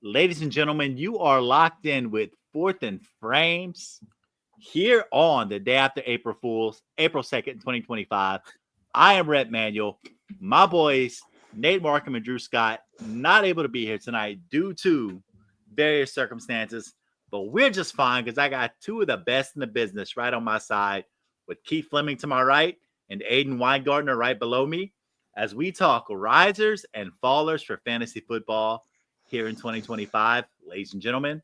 Ladies and gentlemen, you are locked in with Fourth and Frames here on the day after April Fool's, April 2nd, 2025. I am Rhett Manuel. My boys, Nate Markham and Drew Scott, not able to be here tonight due to various circumstances, but we're just fine because I got two of the best in the business right on my side with Keith Fleming to my right and Aiden Weingartner right below me as we talk risers and fallers for fantasy football here in 2025. Ladies and gentlemen,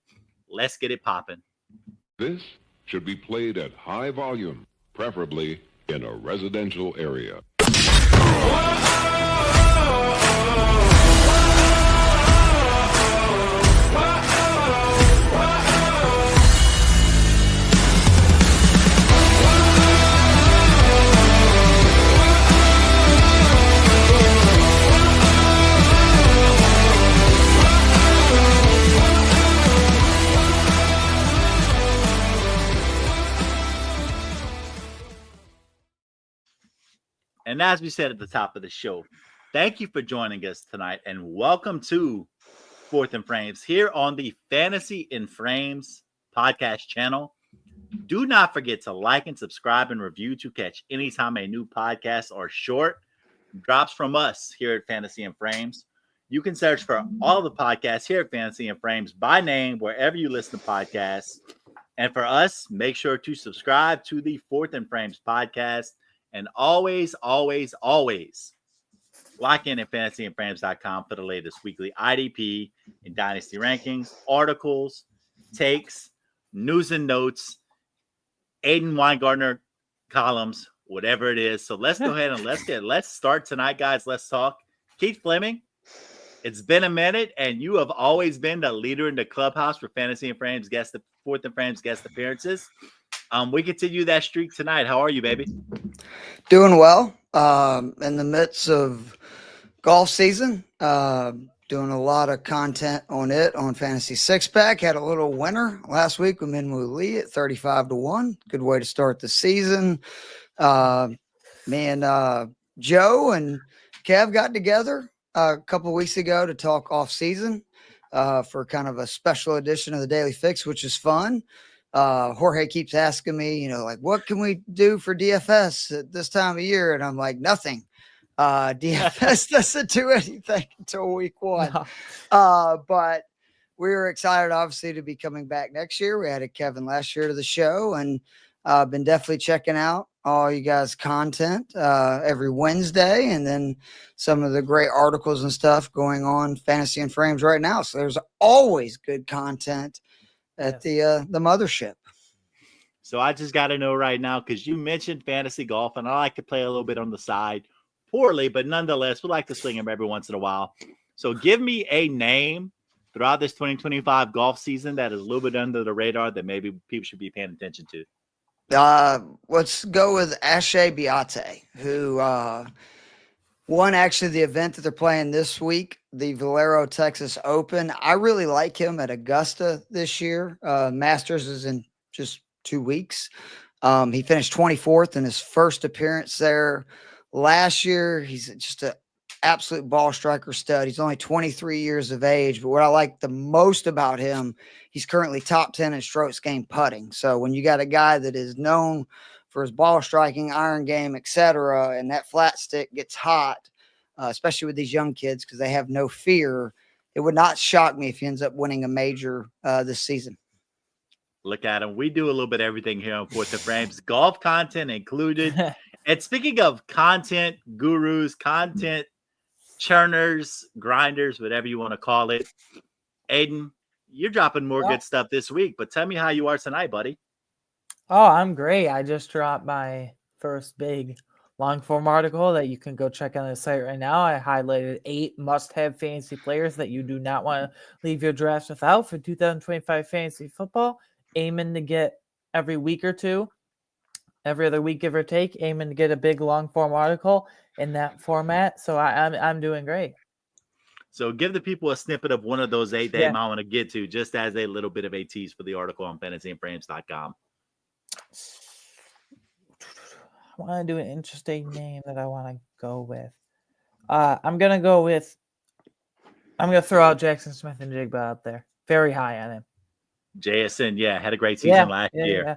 let's get it popping. This should be played at high volume, preferably in a residential area. And as we said at the top of the show, thank you for joining us tonight and welcome to Fourth and Frames here on the Fantasy and Frames podcast channel. Do not forget to like and subscribe and review to catch anytime a new podcast or short drops from us here at Fantasy and Frames. You can search for all the podcasts here at Fantasy and Frames by name wherever you listen to podcasts. And for us, make sure to subscribe to the Fourth and Frames podcast. And always, always, always lock in at fantasyandframes.com for the latest weekly IDP and Dynasty rankings, articles, takes, news and notes, Aiden Weingartner columns, whatever it is. So let's go ahead and let's start tonight, guys. Let's talk. Keith Fleming, it's been a minute, and you have always been the leader in the clubhouse for Fantasy and Frames Fourth and Frames guest appearances. We continue that streak tonight. How are you, baby? Doing well. In the midst of golf season, doing a lot of content on Fantasy Six Pack. Had a little winner last week with Minwoo Lee at 35-1. Good way to start the season. Me and Joe and Kev got together a couple weeks ago to talk off season for kind of a special edition of the Daily Fix, which is fun. Jorge keeps asking me, what can we do for DFS at this time of year? And I'm like, nothing. DFS doesn't do anything until week 1. No. But we were excited, obviously, to be coming back next year. We had Kevin last year to the show, and been definitely checking out all you guys' content every Wednesday, and then some of the great articles and stuff going on Fantasy and Frames right now. So there's always good content at the mothership. So I just got to know right now, because you mentioned fantasy golf, and I like to play a little bit on the side, poorly, but nonetheless, we like to swing them every once in a while. So give me a name throughout this 2025 golf season that is a little bit under the radar that maybe people should be paying attention to. Let's go with Ashe Biate, who won actually the event that they're playing this week, the Valero Texas Open. I really like him at Augusta this year. Masters is in just 2 weeks. He finished 24th in his first appearance there last year. He's just an absolute ball striker stud. He's only 23 years of age, but what I like the most about him, he's currently top 10 in strokes gained putting. So when you got a guy that is known for his ball striking, iron game, etc., and that flat stick gets hot, especially with these young kids because they have no fear, it would not shock me if he ends up winning a major this season. Look at him. We do a little bit of everything here on Fourth and Frames, golf content included. And speaking of content gurus, content churners, grinders, whatever you want to call it, Aiden, you're dropping more good stuff this week, but tell me how you are tonight, buddy. Oh, I'm great. I just dropped my first big long form article that you can go check on the site right now. I highlighted 8 must-have fantasy players that you do not want to leave your drafts without for 2025 fantasy football. Aiming to get every week or two, every other week, give or take, aiming to get a big long form article in that format. So I'm doing great. So give the people a snippet of one of those 8 they might want to get to, just as a little bit of a tease for the article on fantasyandframes.com. I want to do an interesting name that I want to go with. I'm going to go with I'm going to throw out Jackson Smith and Jigba out there. Very high on him. JSN, had a great season last year. Yeah.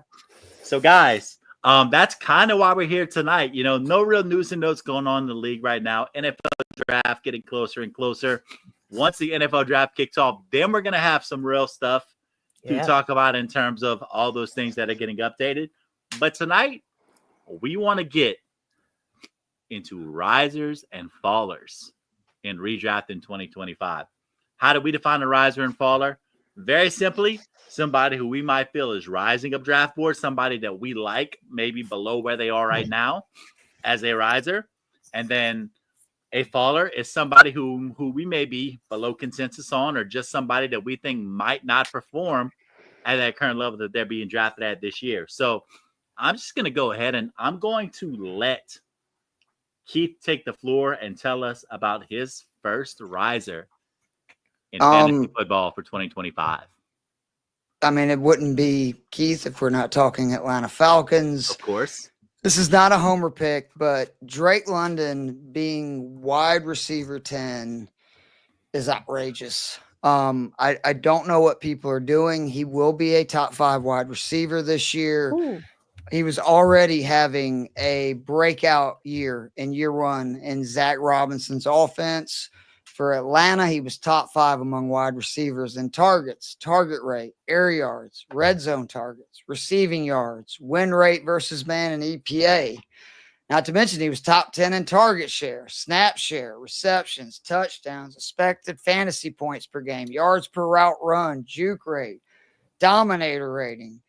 So, guys, that's kind of why we're here tonight. No real news and notes going on in the league right now. NFL draft getting closer and closer. Once the NFL draft kicks off, then we're going to have some real stuff to talk about in terms of all those things that are getting updated. But tonight, we want to get into risers and fallers in redraft in 2025. How do we define a riser and faller? Very simply, somebody who we might feel is rising up draft board, somebody that we like, maybe below where they are right now as a riser. And then a faller is somebody who we may be below consensus on, or just somebody that we think might not perform at that current level that they're being drafted at this year. So I'm just going to go ahead and I'm going to let Keith take the floor and tell us about his first riser in fantasy football for 2025. I mean, it wouldn't be Keith if we're not talking Atlanta Falcons. Of course. This is not a homer pick, but Drake London being wide receiver 10 is outrageous. I don't know what people are doing. He will be a top 5 wide receiver this year. Ooh. He was already having a breakout year in year 1 in Zach Robinson's offense. For Atlanta, he was top 5 among wide receivers in targets, target rate, air yards, red zone targets, receiving yards, win rate versus man, and EPA. Not to mention he was top 10 in target share, snap share, receptions, touchdowns, expected fantasy points per game, yards per route run, juke rate, dominator rating,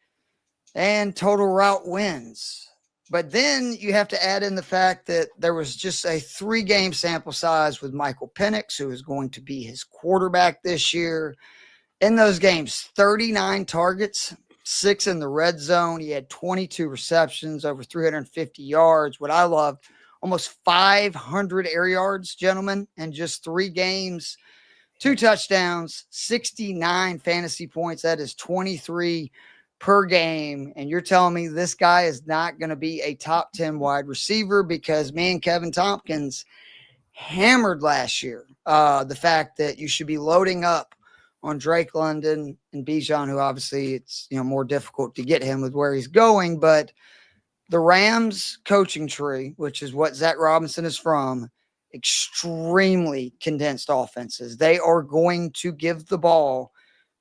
and total route wins. But then you have to add in the fact that there was just a 3-game sample size with Michael Penix, who is going to be his quarterback this year. In those games, 39 targets, 6 in the red zone. He had 22 receptions, over 350 yards. What I love, almost 500 air yards, gentlemen, in just 3 games. 2 touchdowns, 69 fantasy points. That is 23 per game. And you're telling me this guy is not going to be a top 10 wide receiver? Because me and Kevin Tompkins hammered last year the fact that you should be loading up on Drake London and Bijan, who obviously it's more difficult to get him with where he's going. But the Rams coaching tree, which is what Zach Robinson is from, extremely condensed offenses. They are going to give the ball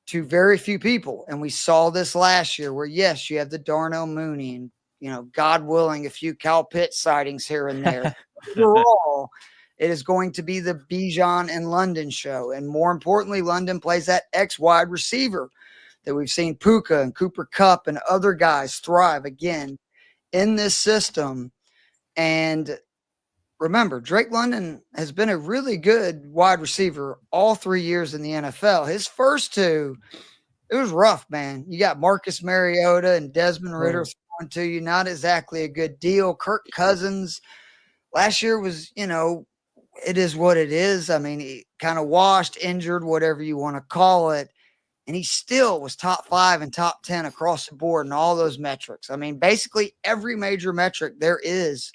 to very few people. And we saw this last year where, yes, you have the Darnell Mooney and, God willing, a few Kyle Pitts sightings here and there. Overall, it is going to be the Bijan and London show. And more importantly, London plays that X wide receiver that we've seen Puka and Cooper Kupp and other guys thrive again in this system. And remember, Drake London has been a really good wide receiver all 3 years in the NFL. His first 2, it was rough, man. You got Marcus Mariota and Desmond Ridder throwing to you. Not exactly a good deal. Kirk Cousins last year was, it is what it is. I mean, he kind of washed, injured, whatever you want to call it. And he still was top 5 and top 10 across the board in all those metrics. I mean, basically every major metric there is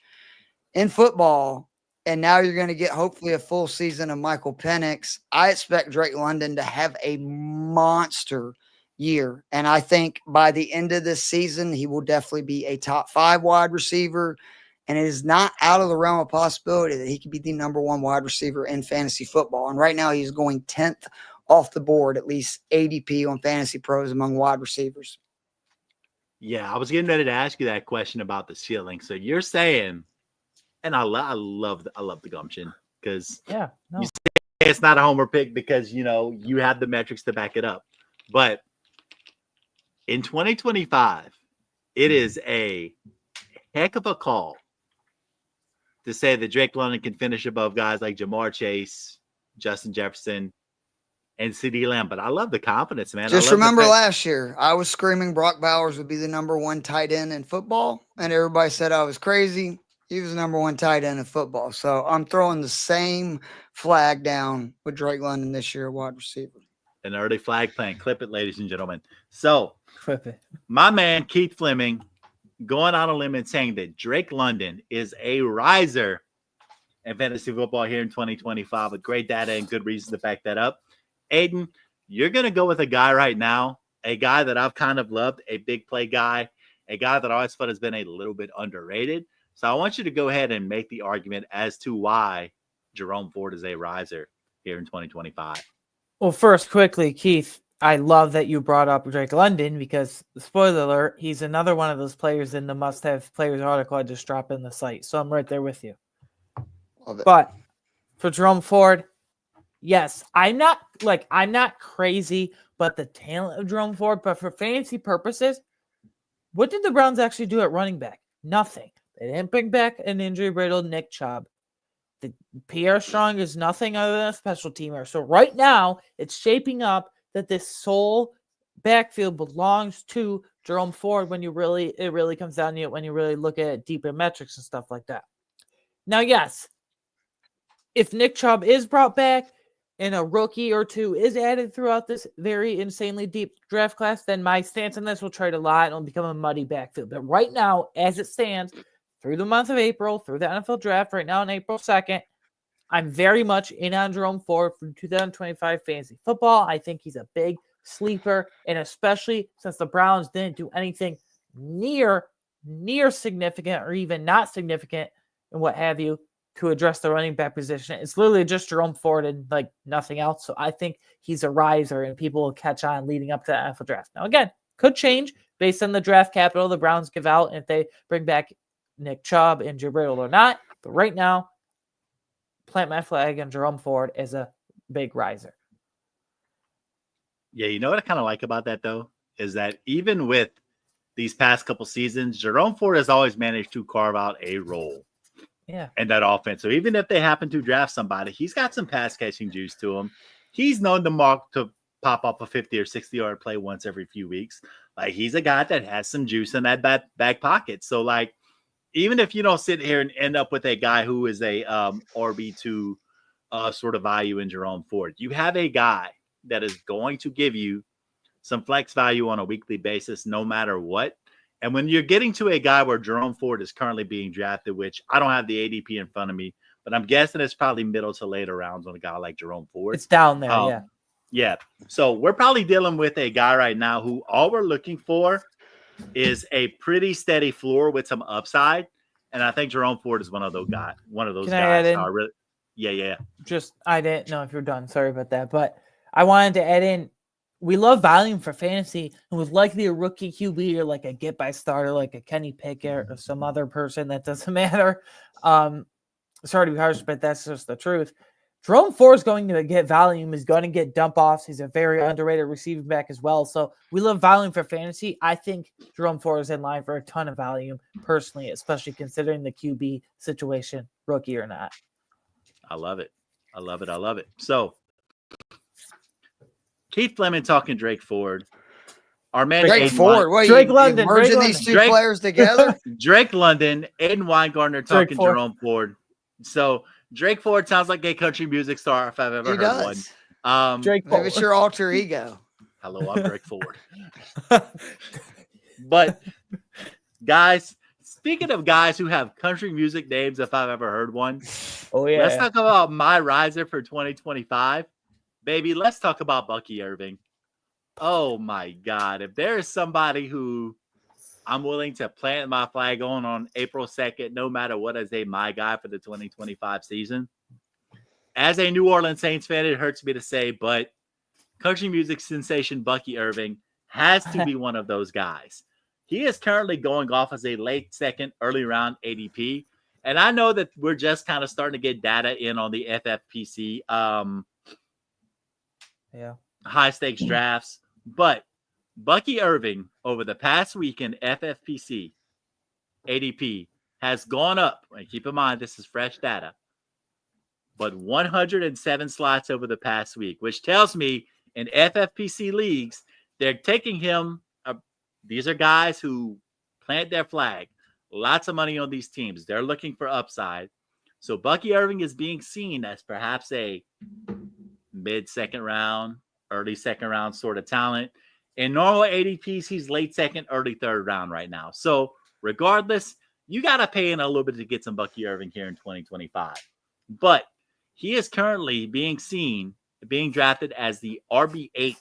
in football. And now you're going to get hopefully a full season of Michael Penix. I expect Drake London to have a monster year. And I think by the end of this season, he will definitely be a top 5 wide receiver. And it is not out of the realm of possibility that he could be the number 1 wide receiver in fantasy football. And right now he's going 10th off the board, at least ADP on Fantasy Pros among wide receivers. Yeah, I was getting ready to ask you that question about the ceiling. So you're saying, and I love the gumption, because you say it's not a homer pick because you have the metrics to back it up. But in 2025, it is a heck of a call to say that Drake London can finish above guys like Jamar Chase, Justin Jefferson, and CeeDee Lamb. But I love the confidence, man. Just remember last year, I was screaming Brock Bowers would be the number 1 tight end in football, and everybody said I was crazy. He was the number 1 tight end in football. So I'm throwing the same flag down with Drake London this year, wide receiver. An early flag plant. Clip it, ladies and gentlemen. So Clip it. My man, Keith Fleming, going on a limb and saying that Drake London is a riser in fantasy football here in 2025 with great data and good reasons to back that up. Aiden, you're going to go with a guy right now, a guy that I've kind of loved, a big play guy, a guy that I always thought has been a little bit underrated. So I want you to go ahead and make the argument as to why Jerome Ford is a riser here in 2025. Well, first, quickly, Keith, I love that you brought up Drake London because, spoiler alert, he's another one of those players in the must-have players article I just dropped in the site. So I'm right there with you. Love it. But for Jerome Ford, yes, I'm not crazy, but the talent of Jerome Ford. But for fantasy purposes, what did the Browns actually do at running back? Nothing. They didn't bring back an injury-riddled Nick Chubb. The Pierre Strong is nothing other than a special teamer. So right now, it's shaping up that this sole backfield belongs to Jerome Ford when it really comes down to it when you really look at deeper metrics and stuff like that. Now, yes, if Nick Chubb is brought back and a rookie or two is added throughout this very insanely deep draft class, then my stance on this will trade a lot and it'll become a muddy backfield. But right now, as it stands, through the month of April, through the NFL draft, right now on April 2nd, I'm very much in on Jerome Ford for 2025 fantasy football. I think he's a big sleeper, and especially since the Browns didn't do anything near significant or even not significant and what have you to address the running back position. It's literally just Jerome Ford and like nothing else. So I think he's a riser and people will catch on leading up to the NFL draft. Now, again, could change based on the draft capital the Browns give out and if they bring back Nick Chubb and Jabril or not. But right now, plant my flag on Jerome Ford as a big riser. Yeah, you know what I kind of like about that, though, is that even with these past couple seasons, Jerome Ford has always managed to carve out a role in that offense. So even if they happen to draft somebody, he's got some pass-catching juice to him. He's known to pop up a 50 or 60-yard play once every few weeks. Like, he's a guy that has some juice in that back pocket. So, like, even if you don't sit here and end up with a guy who is a RB2 sort of value in Jerome Ford, you have a guy that is going to give you some flex value on a weekly basis no matter what. And when you're getting to a guy where Jerome Ford is currently being drafted, which I don't have the ADP in front of me, but I'm guessing it's probably middle to later rounds on a guy like Jerome Ford. It's down there, yeah. Yeah. So we're probably dealing with a guy right now who all we're looking for is a pretty steady floor with some upside, and I think Jerome Ford is one of those guys. Can I add in? Yeah. Just I didn't know if you're done. Sorry about that, but I wanted to add in. We love volume for fantasy, and with likely a rookie QB or like a get by starter, like a Kenny Pickett or some other person that doesn't matter. Sorry to be harsh, but that's just the truth. Jerome Ford is going to get volume. He's going to get dump offs. He's a very underrated receiving back as well. So we love volume for fantasy. I think Jerome Ford is in line for a ton of volume personally, especially considering the QB situation, rookie or not. I love it. So Keith Fleming talking Drake Ford. Our man Drake Ford. What, Drake London. Merging these two players together? Drake London, Aiden Weingartner talking Jerome Ford. So Drake Ford sounds like a country music star if I've ever heard one. Drake Maybe it's your alter ego. Hello, I'm Drake Ford. But guys, speaking of guys who have country music names, if I've ever heard one, let's talk about my riser for 2025. Baby, let's talk about Bucky Irving. Oh my God. If there is somebody who I'm willing to plant my flag on April 2nd, no matter what, as my guy for the 2025 season. As a New Orleans Saints fan, it hurts me to say, but country music sensation Bucky Irving has to be one of those guys. He is currently going off as a late second, early round ADP. And I know that we're just kind of starting to get data in on the FFPC high stakes drafts, but Bucky Irving over the past week in FFPC ADP has gone up. And keep in mind, this is fresh data, but 107 slots over the past week, which tells me in FFPC leagues, they're taking him. These are guys who plant their flag. Lots of money on these teams. They're looking for upside. So Bucky Irving is being seen as perhaps a mid-second round, early second round sort of talent. In normal ADPs, he's late second, early third round right now. So regardless, you got to pay in a little bit to get some Bucky Irving here in 2025. but he is currently being drafted as the RB8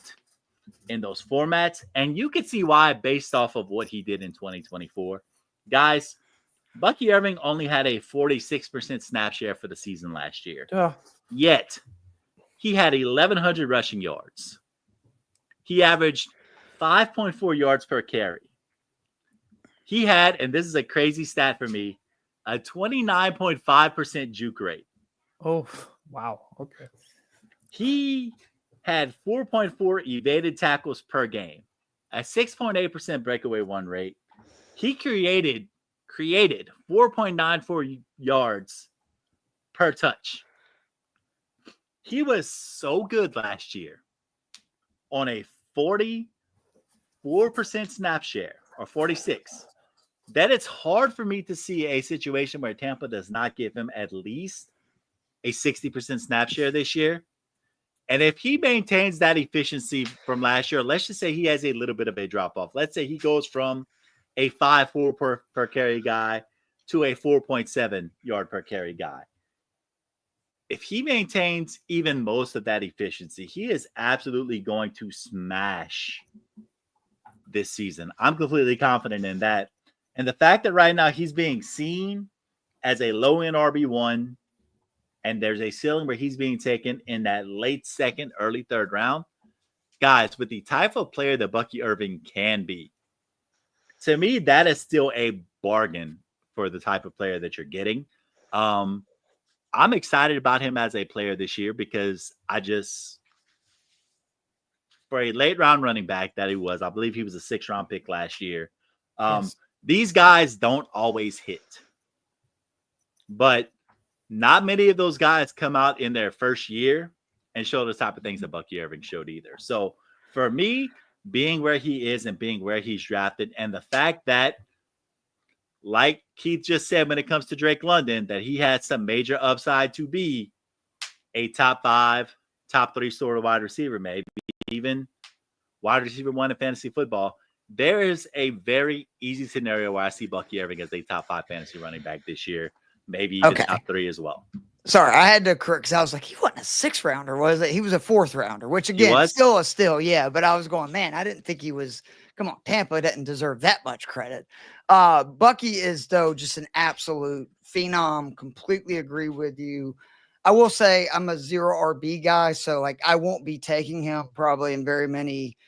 in those formats. And you can see why based off of what he did in 2024. Guys, Bucky Irving only had a 46% snap share for the season last year. Yet, he had 1,100 rushing yards. He averaged 5.4 yards per carry. He had, and this is a crazy stat for me, a 29.5% juke rate. Oh, wow. Okay. He had 4.4 evaded tackles per game, a 6.8% breakaway run rate. He created 4.94 yards per touch. He was so good last year on a 44% snap share, or 46, that it's hard for me to see a situation where Tampa does not give him at least a 60% snap share this year. And if he maintains that efficiency from last year, let's just say he has a little bit of a drop off. Let's say he goes from a 5.4 per carry guy to a 4.7 yard per carry guy. If he maintains even most of that efficiency, he is absolutely going to smash this season. I'm completely confident in that. And the fact that right now he's being seen as a low-end RB1, and there's a ceiling where he's being taken in that late second, early third round, guys, with the type of player that Bucky Irving can be, to me, that is still a bargain for the type of player that you're getting. I'm excited about him as a player this year because for a late round running back that he was, I believe he was a 6th round pick last year. Yes. These guys don't always hit, but not many of those guys come out in their first year and show the type of things that Bucky Irving showed either. So for me, being where he is and being where he's drafted, and the fact that, like Keith just said, when it comes to Drake London, that he had some major upside to be a top 5, top 3 sort of wide receiver, maybe even wide receiver 1 in fantasy football. There is a very easy scenario where I see Bucky Irving as a top 5 fantasy running back this year, maybe even top 3 as well. Sorry, I had to correct because I was like, he wasn't a 6th rounder, was it? He was a 4th rounder, which again, still, yeah. But I was going, man, I didn't think he was. Come on, Tampa didn't deserve that much credit. Bucky is, though, just an absolute phenom. Completely agree with you. I will say I'm a 0 RB guy, so like I won't be taking him probably in very many,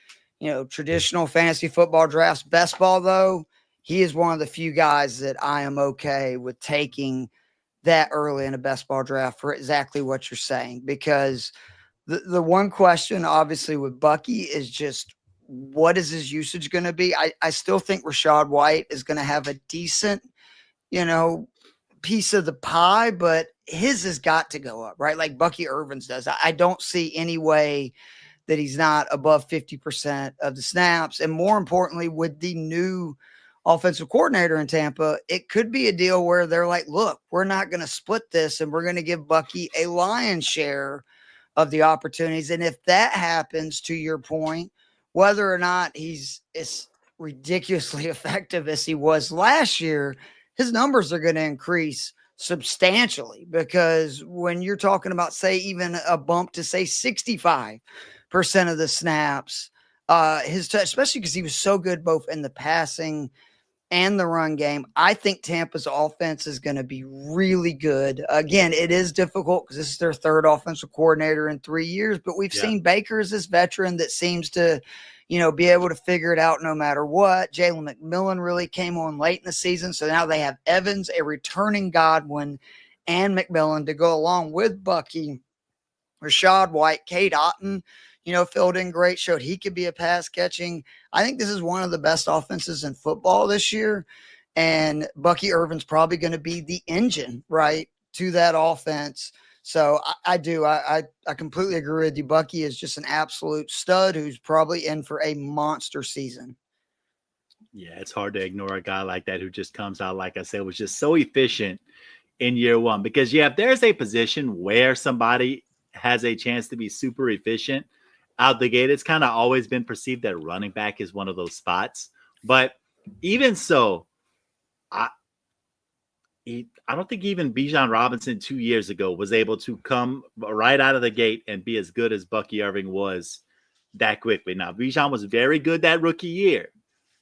traditional fantasy football drafts. Best ball, though, he is one of the few guys that I am okay with taking that early in a best ball draft for exactly what you're saying. Because the one question, obviously, with Bucky is just, what is his usage going to be? I still think Rachaad White is going to have a decent, piece of the pie, but his has got to go up, right? Like Bucky Irvin's does. I don't see any way that he's not above 50% of the snaps. And more importantly, with the new offensive coordinator in Tampa, it could be a deal where they're like, look, we're not going to split this and we're going to give Bucky a lion's share of the opportunities. And if that happens, to your point, whether or not he's as ridiculously effective as he was last year, his numbers are going to increase substantially, because when you're talking about, say, even a bump to, say, 65% of the snaps, his touch, especially because he was so good both in the passing and the run game, I think Tampa's offense is going to be really good. Again, it is difficult because this is their 3rd offensive coordinator in 3 years, but we've seen Baker as this veteran that seems to, be able to figure it out no matter what. Jalen McMillan really came on late in the season, so now they have Evans, a returning Godwin, and McMillan to go along with Bucky. Rachaad White, Cade Otton, filled in great, showed he could be a pass catching. I think this is one of the best offenses in football this year. And Bucky Irvin's probably going to be the engine, right, to that offense. So I completely agree with you. Bucky is just an absolute stud who's probably in for a monster season. Yeah, it's hard to ignore a guy like that who just comes out, like I said, was just so efficient in year one. Because, if there's a position where somebody has a chance to be super efficient out the gate, it's kind of always been perceived that running back is one of those spots. But even so, I don't think even Bijan Robinson 2 years ago was able to come right out of the gate and be as good as Bucky Irving was that quickly. Now, Bijan was very good that rookie year,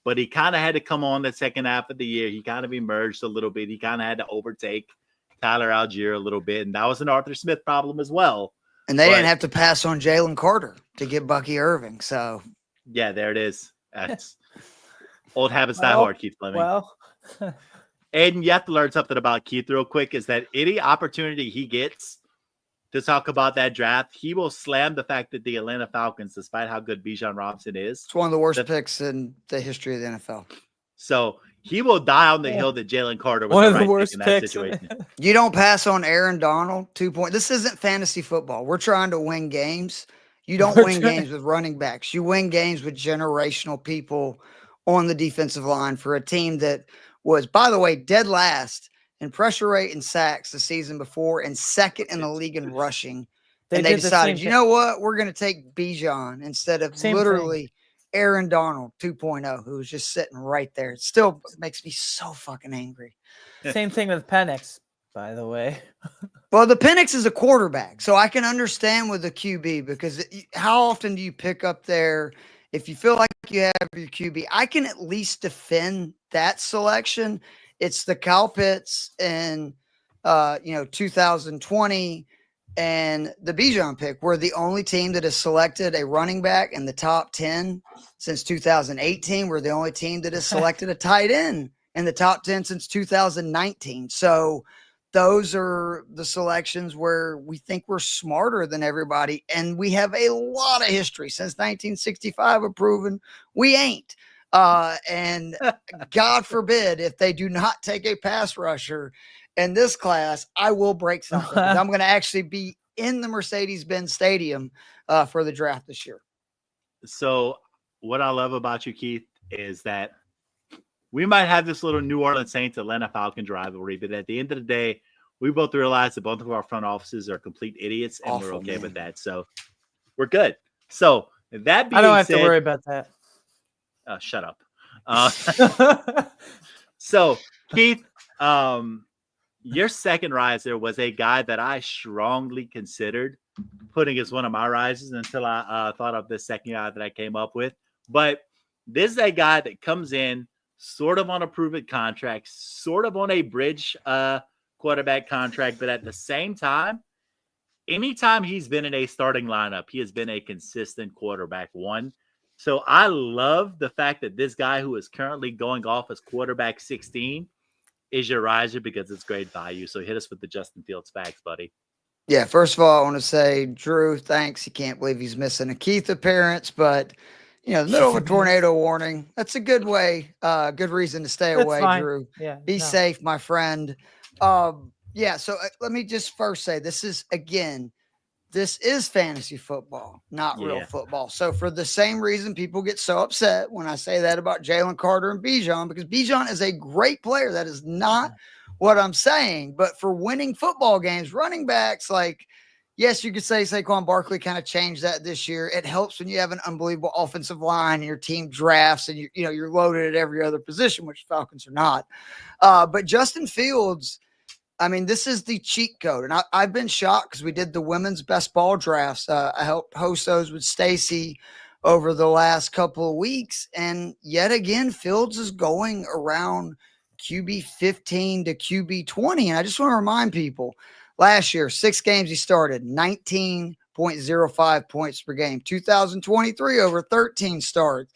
but he kind of had to come on the second half of the year. He kind of emerged a little bit. He kind of had to overtake Tyler Algier a little bit, and that was an Arthur Smith problem as well. And they didn't have to pass on Jalen Carter to get Bucky Irving. So, yeah, there it is. That's old habits die hard, Keith Fleming. Well, Aiden, you have to learn something about Keith real quick, is that any opportunity he gets to talk about that draft, he will slam the fact that the Atlanta Falcons, despite how good Bijan Robinson is, it's one of the worst picks in the history of the NFL. So he will die on the hill that Jalen Carter was one of the the right worst pick in that picks. situation. You don't pass on Aaron Donald 2 points. This isn't fantasy football. We're trying to win games. You don't win games with running backs. You win games with generational people on the defensive line for a team that was, by the way, dead last in pressure rate and sacks the season before and second in the league in rushing. And they decided, you know what? We're going to take Bijan instead of literally Aaron Donald 2.0, who was just sitting right there. It still makes me so fucking angry. Same thing with Penix, by the way. Well, the Penix is a quarterback, so I can understand with the QB, because how often do you pick up there? If you feel like you have your QB, I can at least defend that selection. It's the Kyle Pitts in 2020 and the Bijan pick. We're the only team that has selected a running back in the top 10 since 2018. We're the only team that has selected a tight end in the top 10 since 2019. So those are the selections where we think we're smarter than everybody. And we have a lot of history since 1965 of proving we ain't. And God forbid if they do not take a pass rusher in this class, I will break something. I'm going to actually be in the Mercedes-Benz Stadium for the draft this year. So what I love about you, Keith, is that we might have this little New Orleans Saints Atlanta Falcons rivalry, but at the end of the day, we both realize that both of our front offices are complete idiots, and we're okay with that. So we're good. So that being I don't have said, to worry about that. Shut up. So Keith, your second riser was a guy that I strongly considered putting as one of my risers until I thought of the second guy that I came up with. But this is a guy that comes in sort of on a proven contract, sort of on a bridge quarterback contract, but at the same time, anytime he's been in a starting lineup, he has been a consistent quarterback one. So I love the fact that this guy who is currently going off as quarterback 16 is your riser, because it's great value. So hit us with the Justin Fields facts, buddy. Yeah, first of all, I want to say, Drew, thanks. You can't believe he's missing a Keith appearance, but the middle of a tornado warning, that's a good way, good reason to stay away, Drew. Yeah, Be safe, my friend. So let me just first say, this is fantasy football, not real football. So for the same reason people get so upset when I say that about Jalen Carter and Bijan, because Bijan is a great player. That is not what I'm saying. But for winning football games, running backs, yes, you could say Saquon Barkley kind of changed that this year. It helps when you have an unbelievable offensive line and your team drafts and you're loaded at every other position, which Falcons are not. But Justin Fields, this is the cheat code. And I've been shocked because we did the women's best ball drafts. I helped host those with Stacy over the last couple of weeks. And yet again, Fields is going around QB 15 to QB 20. And I just want to remind people, last year, 6 games he started, 19.05 points per game. 2023, over 13 starts,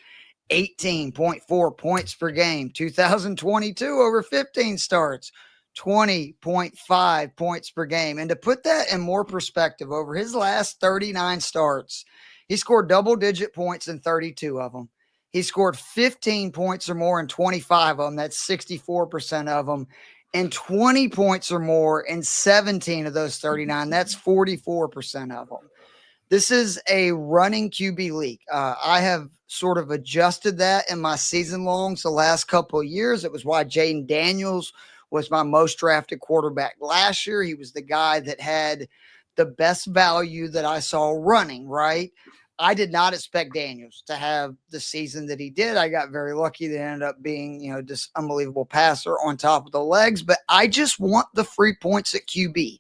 18.4 points per game. 2022, over 15 starts, 20.5 points per game. And to put that in more perspective, over his last 39 starts, he scored double-digit points in 32 of them. He scored 15 points or more in 25 of them. That's 64% of them. And 20 points or more in 17 of those 39. That's 44% of them. This is a running QB league. I have sort of adjusted that in my season longs the last couple of years. It was why Jaden Daniels was my most drafted quarterback last year. He was the guy that had the best value that I saw running, right? I did not expect Daniels to have the season that he did. I got very lucky that he ended up being, this unbelievable passer on top of the legs, but I just want the free points at QB.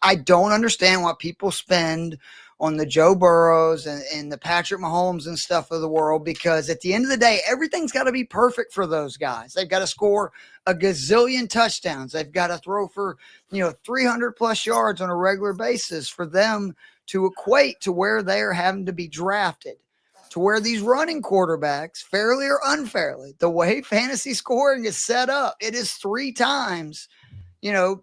I don't understand why people spend on the Joe Burrows and the Patrick Mahomes and stuff of the world, because at the end of the day, everything's got to be perfect for those guys. They've got to score a gazillion touchdowns. They've got to throw for, 300 plus yards on a regular basis for them to equate to where they're having to be drafted, to where these running quarterbacks, fairly or unfairly, the way fantasy scoring is set up, it is 3 times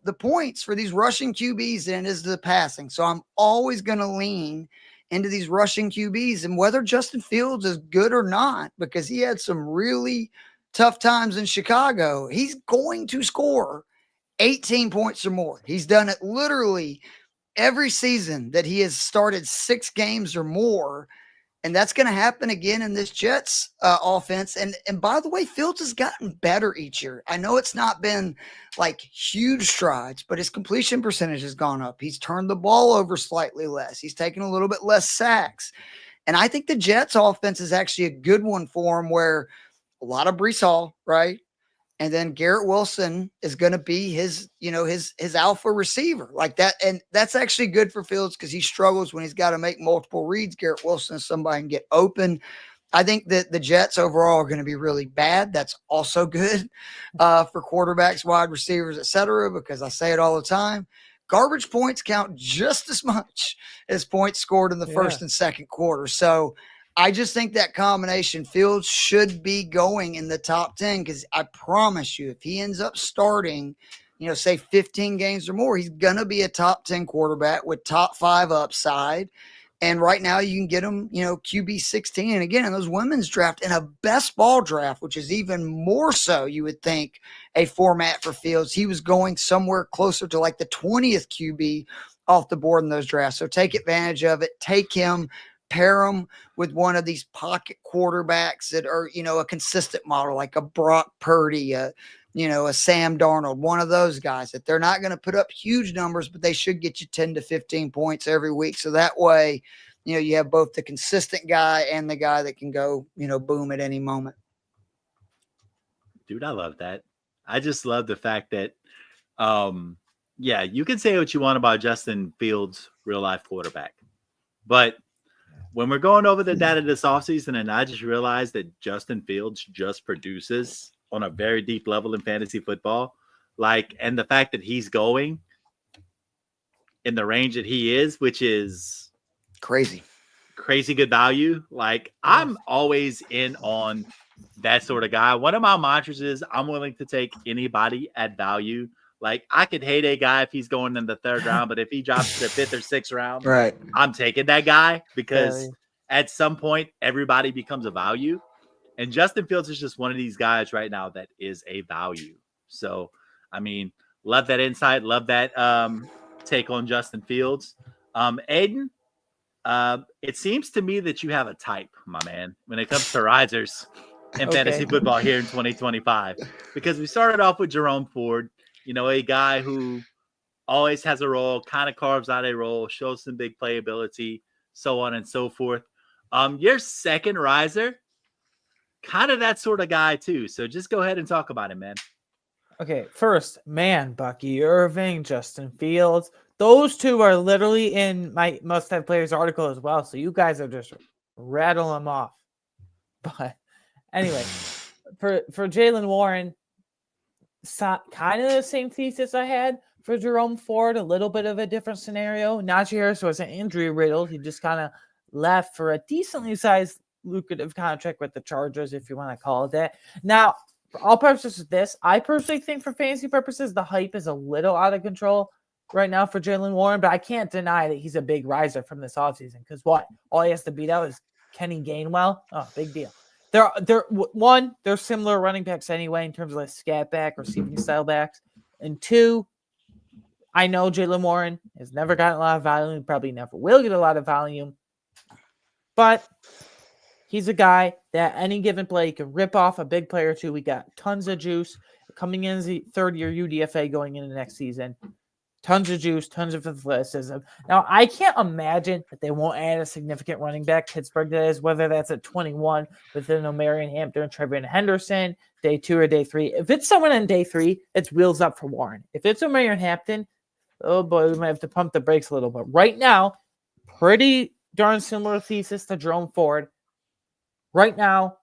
the points for these rushing QBs than is the passing. So I'm always going to lean into these rushing QBs, and whether Justin Fields is good or not, because he had some really tough times in Chicago, he's going to score 18 points or more. He's done it literally every season that he has started 6 games or more. And that's going to happen again in this Jets offense. And by the way, Fields has gotten better each year. I know it's not been like huge strides, but his completion percentage has gone up. He's turned the ball over slightly less. He's taken a little bit less sacks. And I think the Jets offense is actually a good one for him, where a lot of Breece Hall, right? And then Garrett Wilson is going to be his alpha receiver like that. And that's actually good for Fields because he struggles when he's got to make multiple reads. Garrett Wilson is somebody who can get open. I think that the Jets overall are going to be really bad. That's also good for quarterbacks, wide receivers, et cetera, because I say it all the time. Garbage points count just as much as points scored in the first and second quarter. So I just think that combination, Fields should be going in the top 10, because I promise you, if he ends up starting, say 15 games or more, he's going to be a top 10 quarterback with top 5 upside. And right now you can get him, QB 16. And again, in those women's draft, in a best ball draft, which is even more so, you would think, a format for Fields, he was going somewhere closer to like the 20th QB off the board in those drafts. So take advantage of it. Take him. Pair them with one of these pocket quarterbacks that are, a consistent model, like a Brock Purdy, a Sam Darnold, one of those guys that they're not going to put up huge numbers, but they should get you 10 to 15 points every week. So that way, you have both the consistent guy and the guy that can go, boom at any moment. Dude, I love that. I just love the fact that, you can say what you want about Justin Fields, real life quarterback, but when we're going over the data this offseason, and I just realized that Justin Fields just produces on a very deep level in fantasy football, and the fact that he's going in the range that he is, which is crazy good value. I'm always in on that sort of guy. One of my mantras is I'm willing to take anybody at value. I could hate a guy if he's going in the 3rd round, but if he drops to the 5th or 6th round, right, I'm taking that guy, because at some point everybody becomes a value. And Justin Fields is just one of these guys right now that is a value. So, love that insight. Love that take on Justin Fields. Aiden, it seems to me that you have a type, my man, when it comes to risers in fantasy football here in 2025, because we started off with Jerome Ford, a guy who always has a role, kind of carves out a role, shows some big playability, so on and so forth. Your second riser, kind of that sort of guy too. So just go ahead and talk about him, man. Okay, first, Bucky Irving, Justin Fields. Those two are literally in my must-have players article as well. So you guys are just rattle them off. But anyway, for Jaylen Warren, kind of the same thesis I had for Jerome Ford, a little bit of a different scenario. Najee Harris was an injury riddled. He just kind of left for a decently sized lucrative contract with the Chargers, if you want to call it that. Now, for all purposes of this, I personally think for fantasy purposes, the hype is a little out of control right now for Jaylen Warren, but I can't deny that he's a big riser from this offseason, because all he has to beat out is Kenny Gainwell. Oh, big deal. They're similar running backs anyway in terms of scat back, receiving style backs. And 2, I know Jaylen Warren has never gotten a lot of volume, probably never will get a lot of volume, but he's a guy that any given play can rip off a big player or two. We got tons of juice coming in as the 3rd-year UDFA going into next season. Tons of juice, tons of athleticism. Now, I can't imagine that they won't add a significant running back. Pittsburgh does, whether that's at 21 with an Omarion Hampton, Trevor Henderson, day 2 or day 3. If it's someone on day 3, it's wheels up for Warren. If it's Omarion Hampton, oh boy, we might have to pump the brakes a little bit. Right now, pretty darn similar thesis to Jerome Ford. Right now,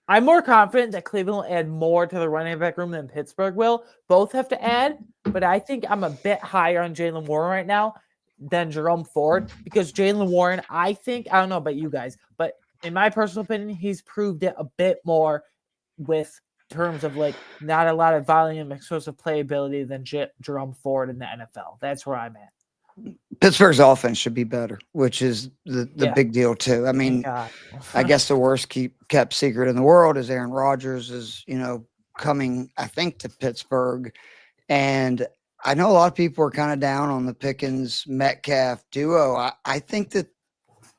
I'm more confident that Cleveland will add more to the running back room than Pittsburgh will. Both have to add, but I think I'm a bit higher on Jaylen Warren right now than Jerome Ford, because Jaylen Warren, I don't know about you guys, but in my personal opinion, he's proved it a bit more with terms of like not a lot of volume, explosive playability than Jerome Ford in the NFL. That's where I'm at. Pittsburgh's offense should be better, which is the big deal too. I mean, I guess the worst kept secret in the world is Aaron Rodgers is, coming, I think, to Pittsburgh. And I know a lot of people are kind of down on the Pickens-Metcalf duo. I think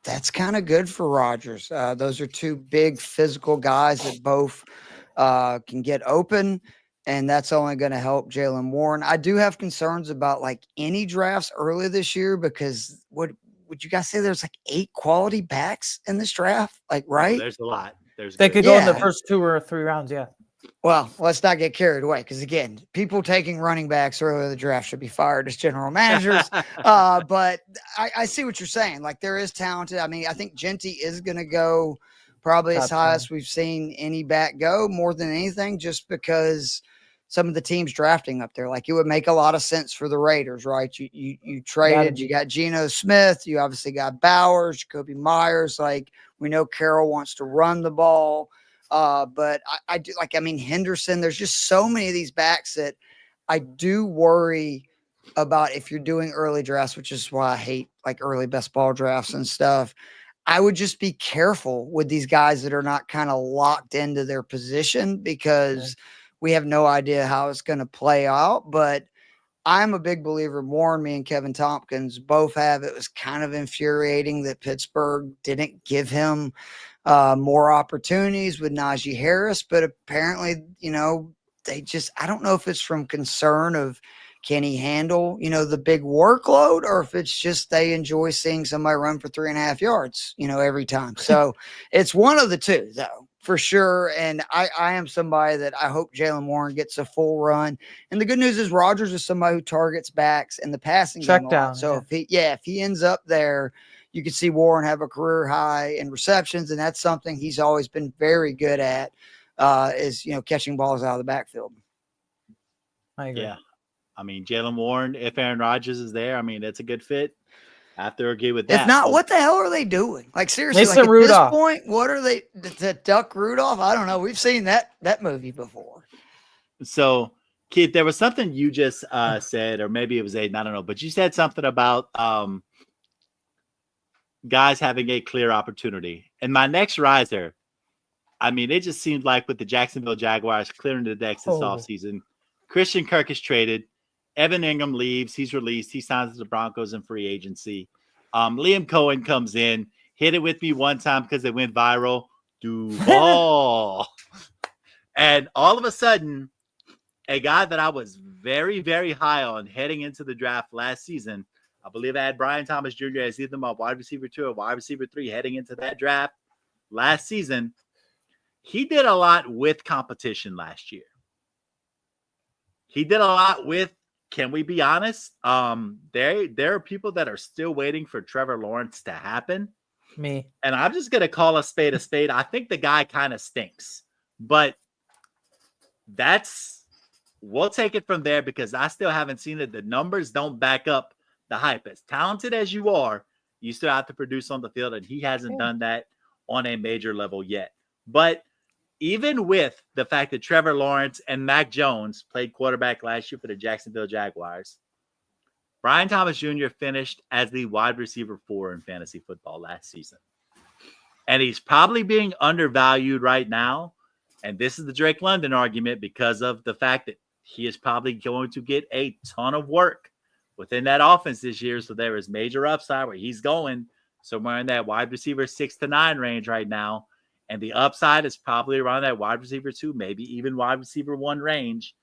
that's kind of good for Rodgers. Those are two big physical guys that both can get open. And that's only going to help Jaylen Warren. I do have concerns about like any drafts early this year, because would you guys say there's like 8 quality backs in this draft? Like, right? There's a lot. They could go in the first 2 or 3 rounds. Yeah. Well, let's not get carried away, because again, people taking running backs early in the draft should be fired as general managers. But I see what you're saying. Like, there is talented. I mean, I think Genty is going to go probably as high as we've seen any back go, more than anything, just because some of the teams drafting up there. Like, it would make a lot of sense for the Raiders, right? You traded, you got Geno Smith, you obviously got Bowers, Jacoby Myers. Like, we know Carroll wants to run the ball. But I do Henderson, there's just so many of these backs that I do worry about if you're doing early drafts, which is why I hate like early best ball drafts and stuff. I would just be careful with these guys that are not kind of locked into their position, because we have no idea how it's going to play out. But I'm a big believer. Warren, me and Kevin Tompkins both have. It was kind of infuriating that Pittsburgh didn't give him more opportunities with Najee Harris, but apparently, they just, I don't know if it's from concern of can he handle, the big workload, or if it's just they enjoy seeing somebody run for 3.5 yards, every time. So it's one of the two, though, for sure. And I am somebody that I hope Jaylen Warren gets a full run. And the good news is Rodgers is somebody who targets backs in the passing game a lot. So if he ends up there, you can see Warren have a career high in receptions, and that's something he's always been very good at, is catching balls out of the backfield. I agree. Yeah. I mean, Jaylen Warren, if Aaron Rodgers is there, I mean, it's a good fit. I have to agree with that. If not, what the hell are they doing? Like, seriously, Mason at Rudolph. This point, what are they to duck Rudolph? I don't know. We've seen that movie before. So, Keith, there was something you just said, or maybe it was Aiden, I don't know, but you said something about guys having a clear opportunity. And my next riser, I mean, it just seemed like with the Jacksonville Jaguars clearing the decks this offseason, Christian Kirk is traded. Evan Ingram leaves. He's released. He signs with the Broncos in free agency. Liam Cohen comes in, hit it with me one time because it went viral. Duval. And all of a sudden, a guy that I was very, very high on heading into the draft last season, I believe I had Brian Thomas Jr. as either my wide receiver 2 or wide receiver 3 heading into that draft last season. He did a lot with competition last year. He did a lot with, can we be honest? There are people that are still waiting for Trevor Lawrence to happen. Me. And I'm just going to call a spade a spade. I think the guy kind of stinks. But we'll take it from there, because I still haven't seen it. The numbers don't back up the hype. As talented as you are, you still have to produce on the field, and he hasn't done that on a major level yet. But even with the fact that Trevor Lawrence and Mac Jones played quarterback last year for the Jacksonville Jaguars, Brian Thomas Jr. finished as the wide receiver 4 in fantasy football last season. And he's probably being undervalued right now. And this is the Drake London argument, because of the fact that he is probably going to get a ton of work within that offense this year. So there is major upside where he's going somewhere in that wide receiver 6 to 9 range right now. And the upside is probably around that wide receiver 2, maybe even wide receiver 1 range.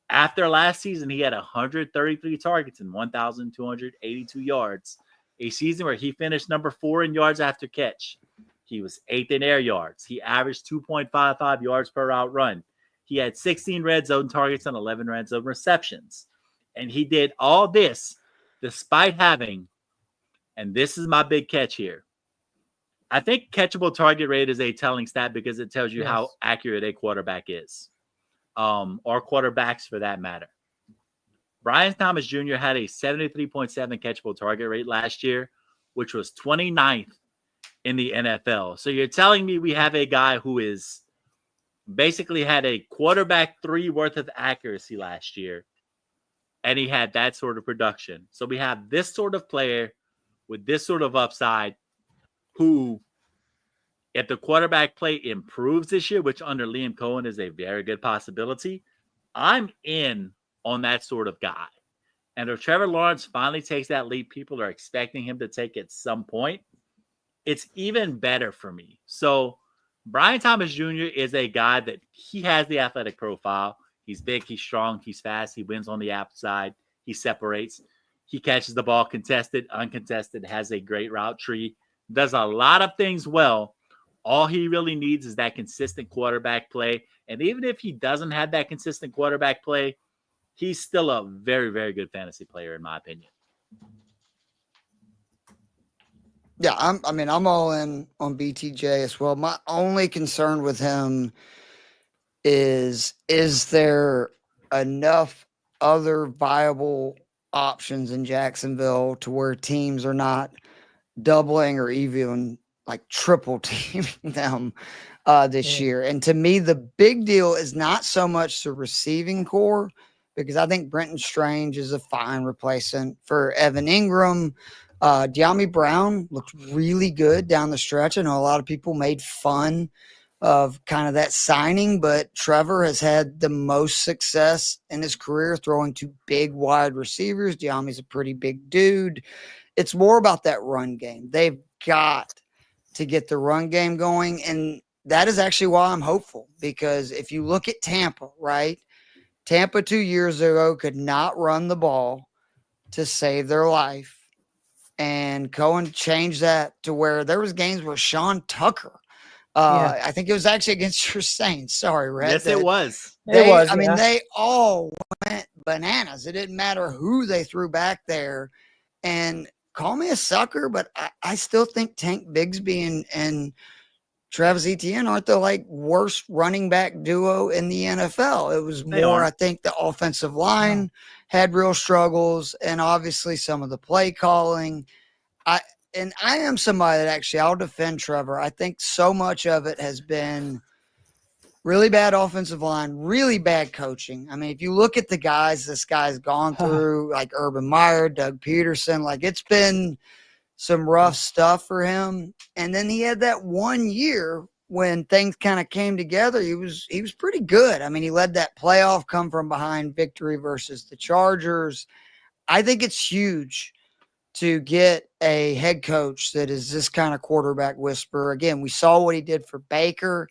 After last season, he had 133 targets and 1,282 yards, a season where he finished number 4 in yards after catch. He was 8th in air yards. He averaged 2.55 yards per route run. He had 16 red zone targets and 11 red zone receptions. And he did all this despite having, and this is my big catch here, I think catchable target rate is a telling stat because it tells you how accurate a quarterback is, or quarterbacks for that matter. Brian Thomas Jr. had a 73.7 catchable target rate last year, which was 29th in the NFL. So you're telling me we have a guy who is basically had a quarterback 3 worth of accuracy last year, and he had that sort of production. So we have this sort of player with this sort of upside who, if the quarterback play improves this year, which under Liam Cohen is a very good possibility, I'm in on that sort of guy. And if Trevor Lawrence finally takes that leap, people are expecting him to take at some point, it's even better for me. So Brian Thomas Jr. is a guy that he has the athletic profile. He's big, he's strong, he's fast, he wins on the outside, he separates, he catches the ball contested, uncontested, has a great route tree, does a lot of things well. All he really needs is that consistent quarterback play. And even if he doesn't have that consistent quarterback play, he's still a very, very good fantasy player, in my opinion. Yeah, I'm all in on BTJ as well. My only concern with him is there enough other viable options in Jacksonville to where teams are not doubling or even like triple teaming them this year? And to me, the big deal is not so much the receiving core, because I think Brenton Strange is a fine replacement for Evan Ingram. De'Ami Brown looked really good down the stretch. I know a lot of people made fun of kind of that signing, but Trevor has had the most success in his career throwing to big wide receivers. De'Ami's a pretty big dude. It's more about that run game. They've got to get the run game going, and that is actually why I'm hopeful, because if you look at Tampa, right? Tampa 2 years ago could not run the ball to save their life. And Cohen changed that to where there was games with Sean Tucker. I think it was actually against your Saints. Sorry, Red. Yes, it was. They all went bananas. It didn't matter who they threw back there. And call me a sucker, but I still think Tank Bigsby and Travis Etienne aren't the like worst running back duo in the NFL. It was more, I think, the offensive line had real struggles, and obviously some of the play calling. I am somebody that actually, I'll defend Trevor. I think so much of it has been really bad offensive line, really bad coaching. I mean, if you look at the guys this guy's gone through, like Urban Meyer, Doug Peterson, like it's been some rough stuff for him. And then he had that 1 year when things kind of came together. He was pretty good. I mean, he led that playoff come from behind victory versus the Chargers. I think it's huge to get a head coach that is this kind of quarterback whisperer. Again, we saw what he did for Baker.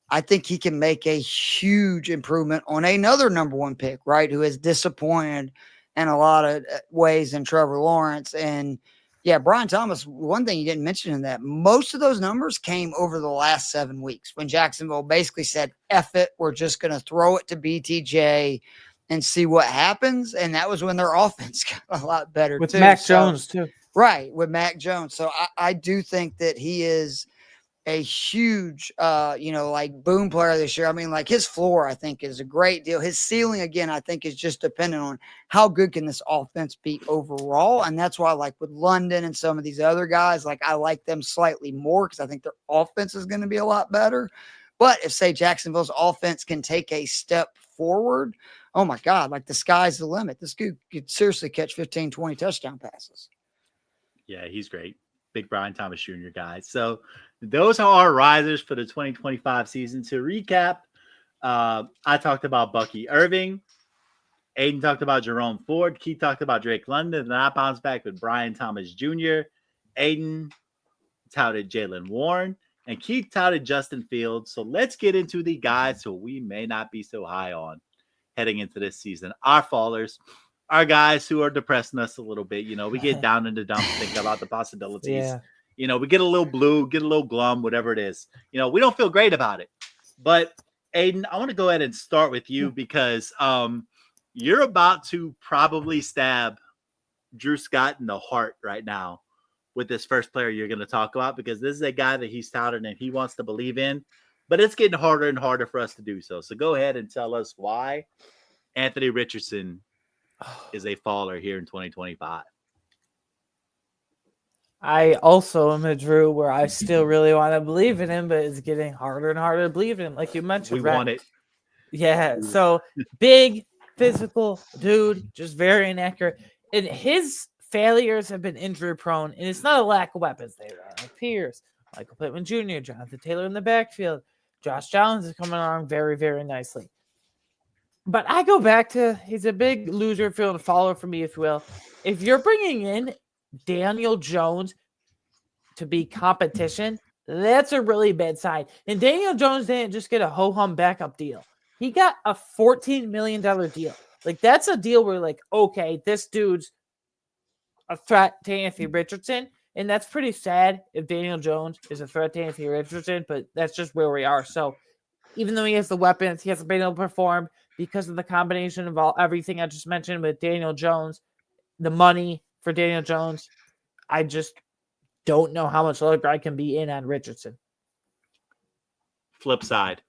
I think he can make a huge improvement on another number 1 pick, right, who has disappointed in a lot of ways in Trevor Lawrence. And yeah, Brian Thomas, one thing you didn't mention in that, most of those numbers came over the last 7 weeks when Jacksonville basically said, F it, we're just going to throw it to BTJ and see what happens. And that was when their offense got a lot better with too. Mac Jones too. Right, with Mac Jones. So I do think that he is a huge, like boom player this year. I mean, like his floor, I think, is a great deal. His ceiling, again, I think is just dependent on how good can this offense be overall. And that's why, like with London and some of these other guys, like I like them slightly more because I think their offense is going to be a lot better. But if, say, Jacksonville's offense can take a step forward, oh my God, like the sky's the limit. This dude could seriously catch 15, 20 touchdown passes. Yeah, he's great. Big Brian Thomas Jr. guy. So those are our risers for the 2025 season. To recap, I talked about Bucky Irving. Aiden talked about Jerome Ford. Keith talked about Drake London. And I bounced back with Brian Thomas Jr. Aiden touted Jalen Warren. And Keith touted Justin Fields. So let's get into the guys who we may not be so high on heading into this season. Our fallers, our guys who are depressing us a little bit. You know, we get down in the dumps, think about the possibilities. Yeah. You know, we get a little blue, get a little glum, whatever it is. You know, we don't feel great about it. But Aiden, I want to go ahead and start with you because you're about to probably stab Drew Scott in the heart right now with this first player you're going to talk about, because this is a guy that he's touted and he wants to believe in, but it's getting harder and harder for us to do so. So go ahead and tell us why Anthony Richardson is a faller here in 2025. I also am a Drew where I still really want to believe in him, but it's getting harder and harder to believe in him. Like you mentioned, We want it. Yeah. So big, physical dude, just very inaccurate. And his failures have been injury prone, and it's not a lack of weapons. They are like Pierce, Michael Pittman Jr., Jonathan Taylor in the backfield. Josh Jones is coming along very, very nicely. But I go back to he's a big loser field follower for me, if you will. If you're bringing in Daniel Jones to be competition, that's a really bad sign. And Daniel Jones didn't just get a ho-hum backup deal. He got a $14 million deal. Like, that's a deal where, like, okay, this dude's a threat to Anthony Richardson, and that's pretty sad if Daniel Jones is a threat to Anthony Richardson, but that's just where we are. So even though he has the weapons, he hasn't been able to perform because of the combination of everything I just mentioned with Daniel Jones, the money for Daniel Jones. I just don't know how much longer I can be in on Richardson. Flip side.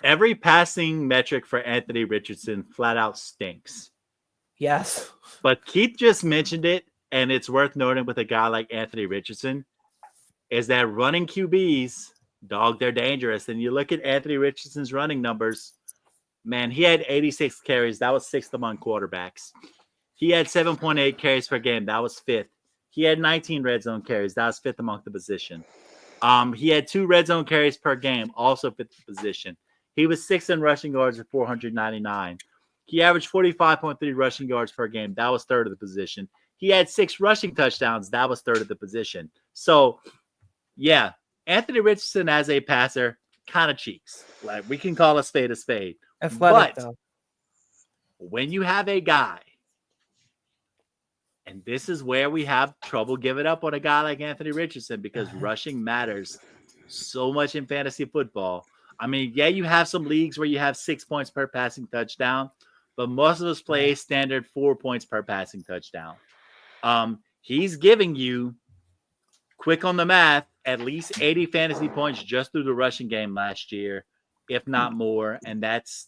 Every passing metric for Anthony Richardson flat out stinks. Yes. But Keith just mentioned it, and it's worth noting with a guy like Anthony Richardson, is that running QBs, dog, they're dangerous. And you look at Anthony Richardson's running numbers, man, he had 86 carries. That was sixth among quarterbacks. He had 7.8 carries per game. That was fifth. He had 19 red zone carries. That was fifth among the position. He had 2 red zone carries per game, also fifth position. He was sixth in rushing yards at 499. He averaged 45.3 rushing yards per game. That was third of the position. He had 6 rushing touchdowns. That was third of the position. So, yeah, Anthony Richardson as a passer, kind of cheeks. Like, we can call a spade a spade. Athletic, but though. When you have a guy, and this is where we have trouble giving up on a guy like Anthony Richardson, because rushing matters so much in fantasy football. I mean, yeah, you have some leagues where you have 6 points per passing touchdown, but most of us play standard 4 points per passing touchdown. He's giving you, quick on the math, at least 80 fantasy points just through the rushing game last year, if not more, and that's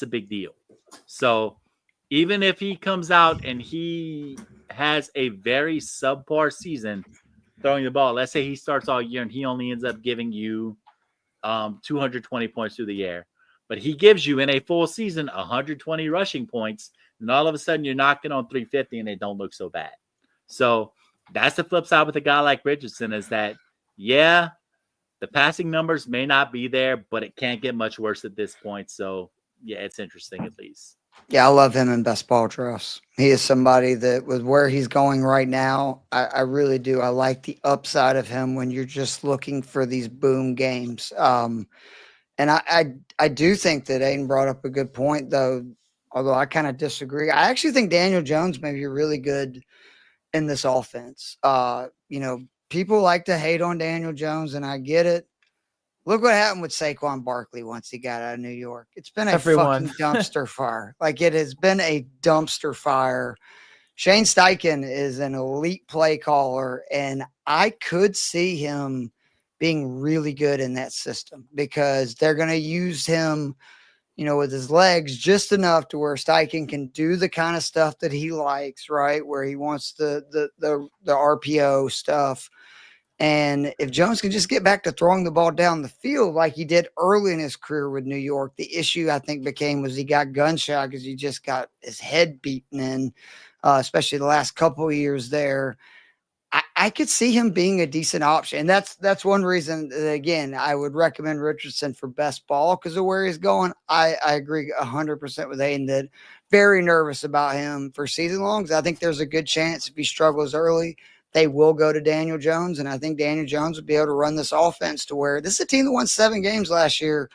a big deal. So even if he comes out and he has a very subpar season throwing the ball, let's say he starts all year and he only ends up giving you 220 points through the air, but he gives you in a full season 120 rushing points, and all of a sudden you're knocking on 350 and they don't look so bad. So that's the flip side with a guy like Richardson, is that, yeah, the passing numbers may not be there, but it can't get much worse at this point. So yeah, it's interesting at least. Yeah, I love him in best ball drafts. He is somebody that, with where he's going right now, I really do. I like the upside of him when you're just looking for these boom games. And I do think that Aiden brought up a good point, though, although I kind of disagree. I actually think Daniel Jones may be really good in this offense. People like to hate on Daniel Jones, and I get it. Look what happened with Saquon Barkley once he got out of New York. It's been a fucking dumpster fire. Like, it has been a dumpster fire. Shane Steichen is an elite play caller, and I could see him being really good in that system, because they're going to use him, with his legs just enough to where Steichen can do the kind of stuff that he likes, right? Where he wants the RPO stuff. And if Jones can just get back to throwing the ball down the field like he did early in his career with New York, the issue I think was he got gun shy because he just got his head beaten in, especially the last couple of years there. I could see him being a decent option. And that's one reason that, again, I would recommend Richardson for best ball because of where he's going. I agree 100% with Aiden that very nervous about him for season longs. I think there's a good chance if he struggles early, they will go to Daniel Jones, and I think Daniel Jones would be able to run this offense to where this is a team that won 7 games last year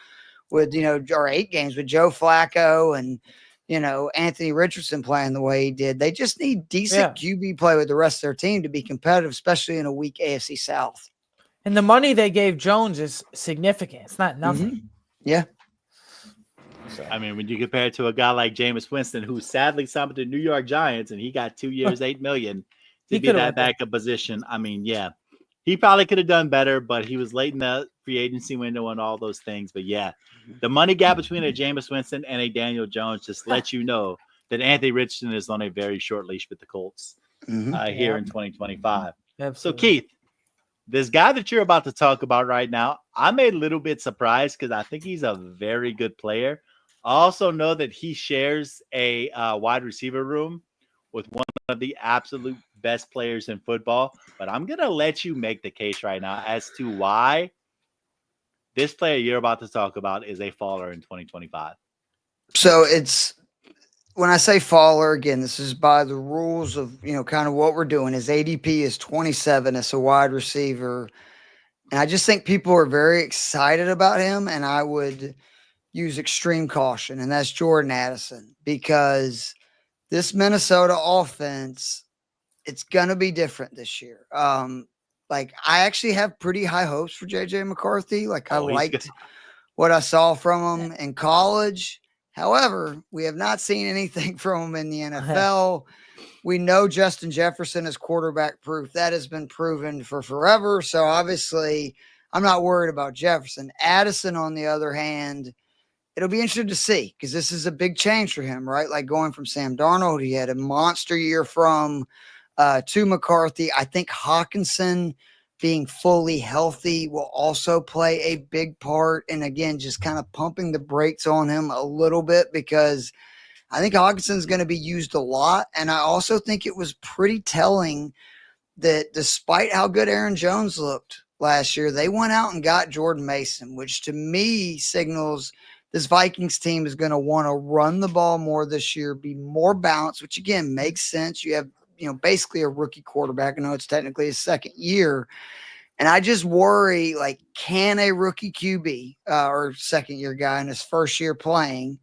with, or 8 games with Joe Flacco and, Anthony Richardson playing the way he did. They just need decent QB play with the rest of their team to be competitive, especially in a weak AFC South. And the money they gave Jones is significant. It's not nothing. Mm-hmm. Yeah. So, I mean, when you compare it to a guy like Jameis Winston, who sadly signed with the New York Giants, and he got 2 years, $8 million to be that backup position. I mean, yeah, he probably could have done better, but he was late in the free agency window and all those things. But yeah, the money gap between a Jameis Winston and a Daniel Jones just lets you know that Anthony Richardson is on a very short leash with the Colts here in 2025. Absolutely. So, Keith, this guy that you're about to talk about right now, I'm a little bit surprised because I think he's a very good player. I also know that he shares a wide receiver room with one of the absolute best players in football. But I'm going to let you make the case right now as to why this player you're about to talk about is a faller in 2025. So it's, when I say faller, again, this is by the rules of, kind of what we're doing. His ADP is 27 as a wide receiver. And I just think people are very excited about him. And I would use extreme caution. And that's Jordan Addison, because this Minnesota offense, it's going to be different this year. I actually have pretty high hopes for JJ McCarthy. I liked what I saw from him in college. However, we have not seen anything from him in the NFL. We know Justin Jefferson is quarterback proof. That has been proven for forever. So obviously, I'm not worried about Jefferson. Addison, on the other hand, it'll be interesting to see, because this is a big change for him, right? Like going from Sam Darnold, he had a monster year from to McCarthy. I think Hawkinson being fully healthy will also play a big part. And again, just kind of pumping the brakes on him a little bit, because I think Hawkinson's going to be used a lot. And I also think it was pretty telling that despite how good Aaron Jones looked last year, they went out and got Jordan Mason, which to me signals this Vikings team is going to want to run the ball more this year, be more balanced, which again makes sense. You have, basically a rookie quarterback. I know it's technically his second year. And I just worry, can a rookie QB or second year guy in his first year playing,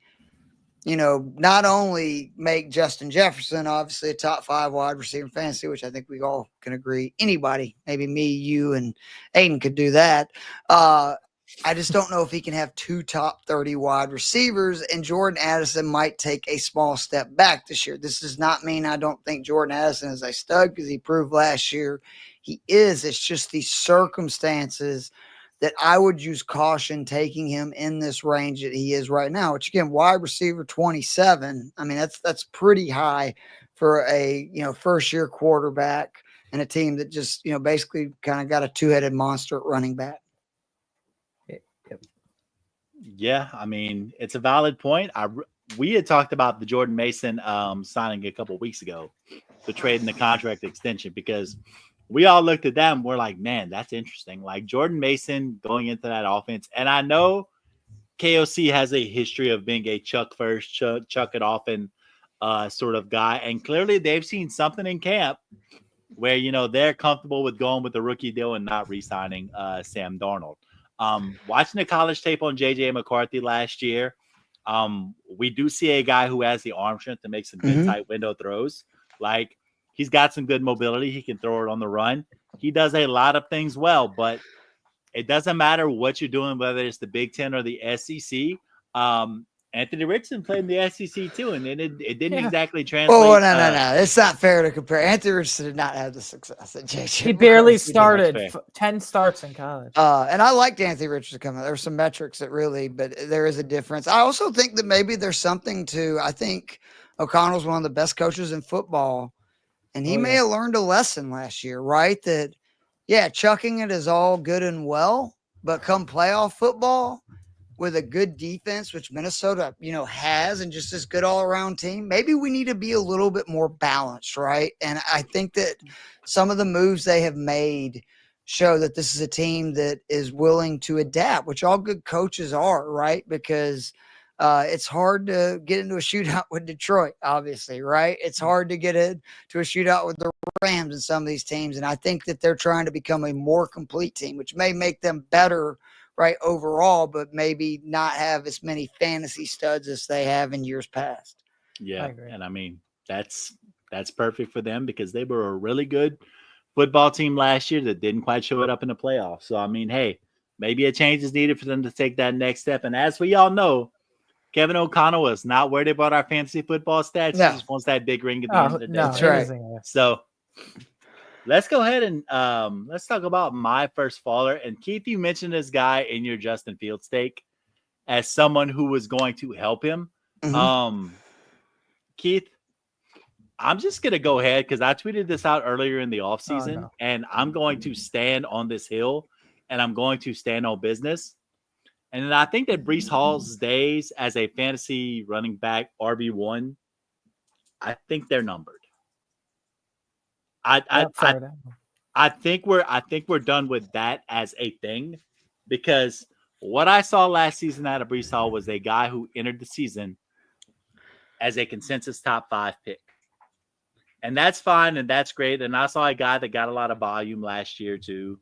not only make Justin Jefferson obviously a top 5 wide receiver in fantasy, which I think we all can agree, anybody, maybe me, you, and Aiden could do that. I just don't know if he can have 2 top 30 wide receivers, and Jordan Addison might take a small step back this year. This does not mean I don't think Jordan Addison is a stud, because he proved last year he is. It's just the circumstances that I would use caution taking him in this range that he is right now, which again, wide receiver 27. I mean, that's pretty high for a, first year quarterback and a team that just, basically kind of got a 2-headed monster at running back. Yeah, I mean, it's a valid point. We had talked about the Jordan Mason signing a couple of weeks ago, the trade and the contract extension, because we all looked at them. We're like, man, that's interesting. Like Jordan Mason going into that offense. And I know KOC has a history of being a chuck first, chuck it often sort of guy. And clearly they've seen something in camp where, they're comfortable with going with the rookie deal and not re-signing Sam Darnold. Watching the college tape on JJ McCarthy last year, we do see a guy who has the arm strength to make some good tight window throws. Like, he's got some good mobility. He can throw it on the run. He does a lot of things well, but it doesn't matter what you're doing, whether it's the Big Ten or the SEC. Anthony Richardson played in the SEC too, and it didn't exactly translate. Oh, no. It's not fair to compare. Anthony Richardson did not have the success that JJ. He barely started 10 starts in college. And I liked Anthony Richardson coming. There were some metrics that really, but there is a difference. I also think that maybe there's something to, I think O'Connell's one of the best coaches in football, and he may have learned a lesson last year, right? That, chucking it is all good and well, but come playoff football, with a good defense, which Minnesota, has, and just this good all-around team, maybe we need to be a little bit more balanced, right? And I think that some of the moves they have made show that this is a team that is willing to adapt, which all good coaches are, right? Because it's hard to get into a shootout with Detroit, obviously, right? It's hard to get into a shootout with the Rams and some of these teams, and I think that they're trying to become a more complete team, which may make them better right, overall, but maybe not have as many fantasy studs as they have in years past. Yeah, and I mean that's perfect for them because they were a really good football team last year that didn't quite show it up in the playoffs. So I mean, hey, maybe a change is needed for them to take that next step. And as we all know, Kevin O'Connell is not worried about our fantasy football stats. No. He just wants that big ring at the end of the day. That's right. So let's go ahead and let's talk about my first faller. And Keith, you mentioned this guy in your Justin Fields take as someone who was going to help him. Mhm. Keith, I'm just going to go ahead because I tweeted this out earlier in the offseason, and I'm going to stand on this hill, and I'm going to stand on business. And then I think that Breece Hall's days as a fantasy running back RB1, I think they're numbered. I think we're done with that as a thing because what I saw last season out of Breece Hall was a guy who entered the season as a consensus top 5 pick. And that's fine and that's great. And I saw a guy that got a lot of volume last year too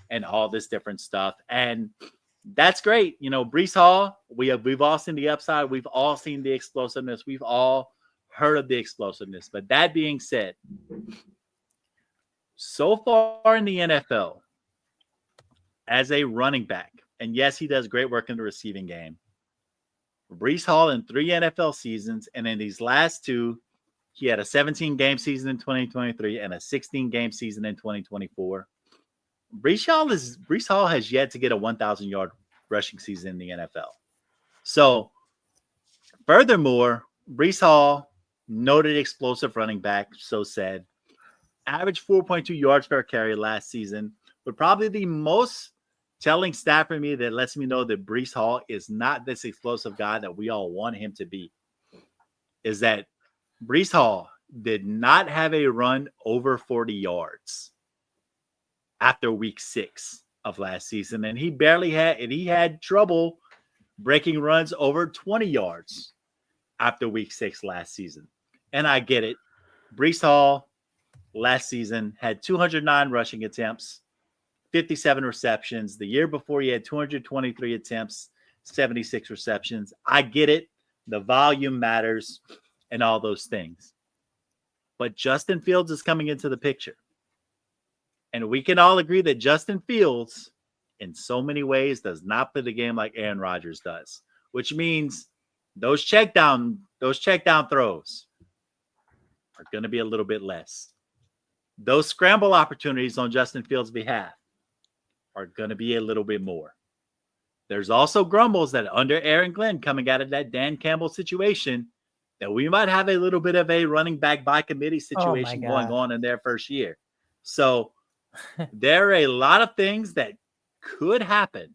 and all this different stuff. And that's great. You know, Breece Hall, we've all seen the upside. We've all seen the explosiveness. We've all heard of the explosiveness. But that being said, so far in the NFL, as a running back, and yes, he does great work in the receiving game, Breece Hall in 3 NFL seasons, and in these last 2, he had a 17-game season in 2023 and a 16-game season in 2024. Breece Hall has yet to get a 1,000-yard rushing season in the NFL. So, furthermore, Breece Hall, noted explosive running back, so said, averaged 4.2 yards per carry last season, but probably the most telling stat for me that lets me know that Breece Hall is not this explosive guy that we all want him to be is that Breece Hall did not have a run over 40 yards after week 6 of last season. And he had trouble breaking runs over 20 yards after week 6 last season. And I get it. Breece Hall last season had 209 rushing attempts, 57 receptions. The year before he had 223 attempts, 76 receptions. I get it. The volume matters and all those things. But Justin Fields is coming into the picture. And we can all agree that Justin Fields, in so many ways, does not play the game like Aaron Rodgers does, which means those check down throws are going to be a little bit less. Those scramble opportunities on Justin Fields' behalf are going to be a little bit more. There's also grumbles that under Aaron Glenn coming out of that Dan Campbell situation, that we might have a little bit of a running back by committee situation going on in their first year. So there are a lot of things that could happen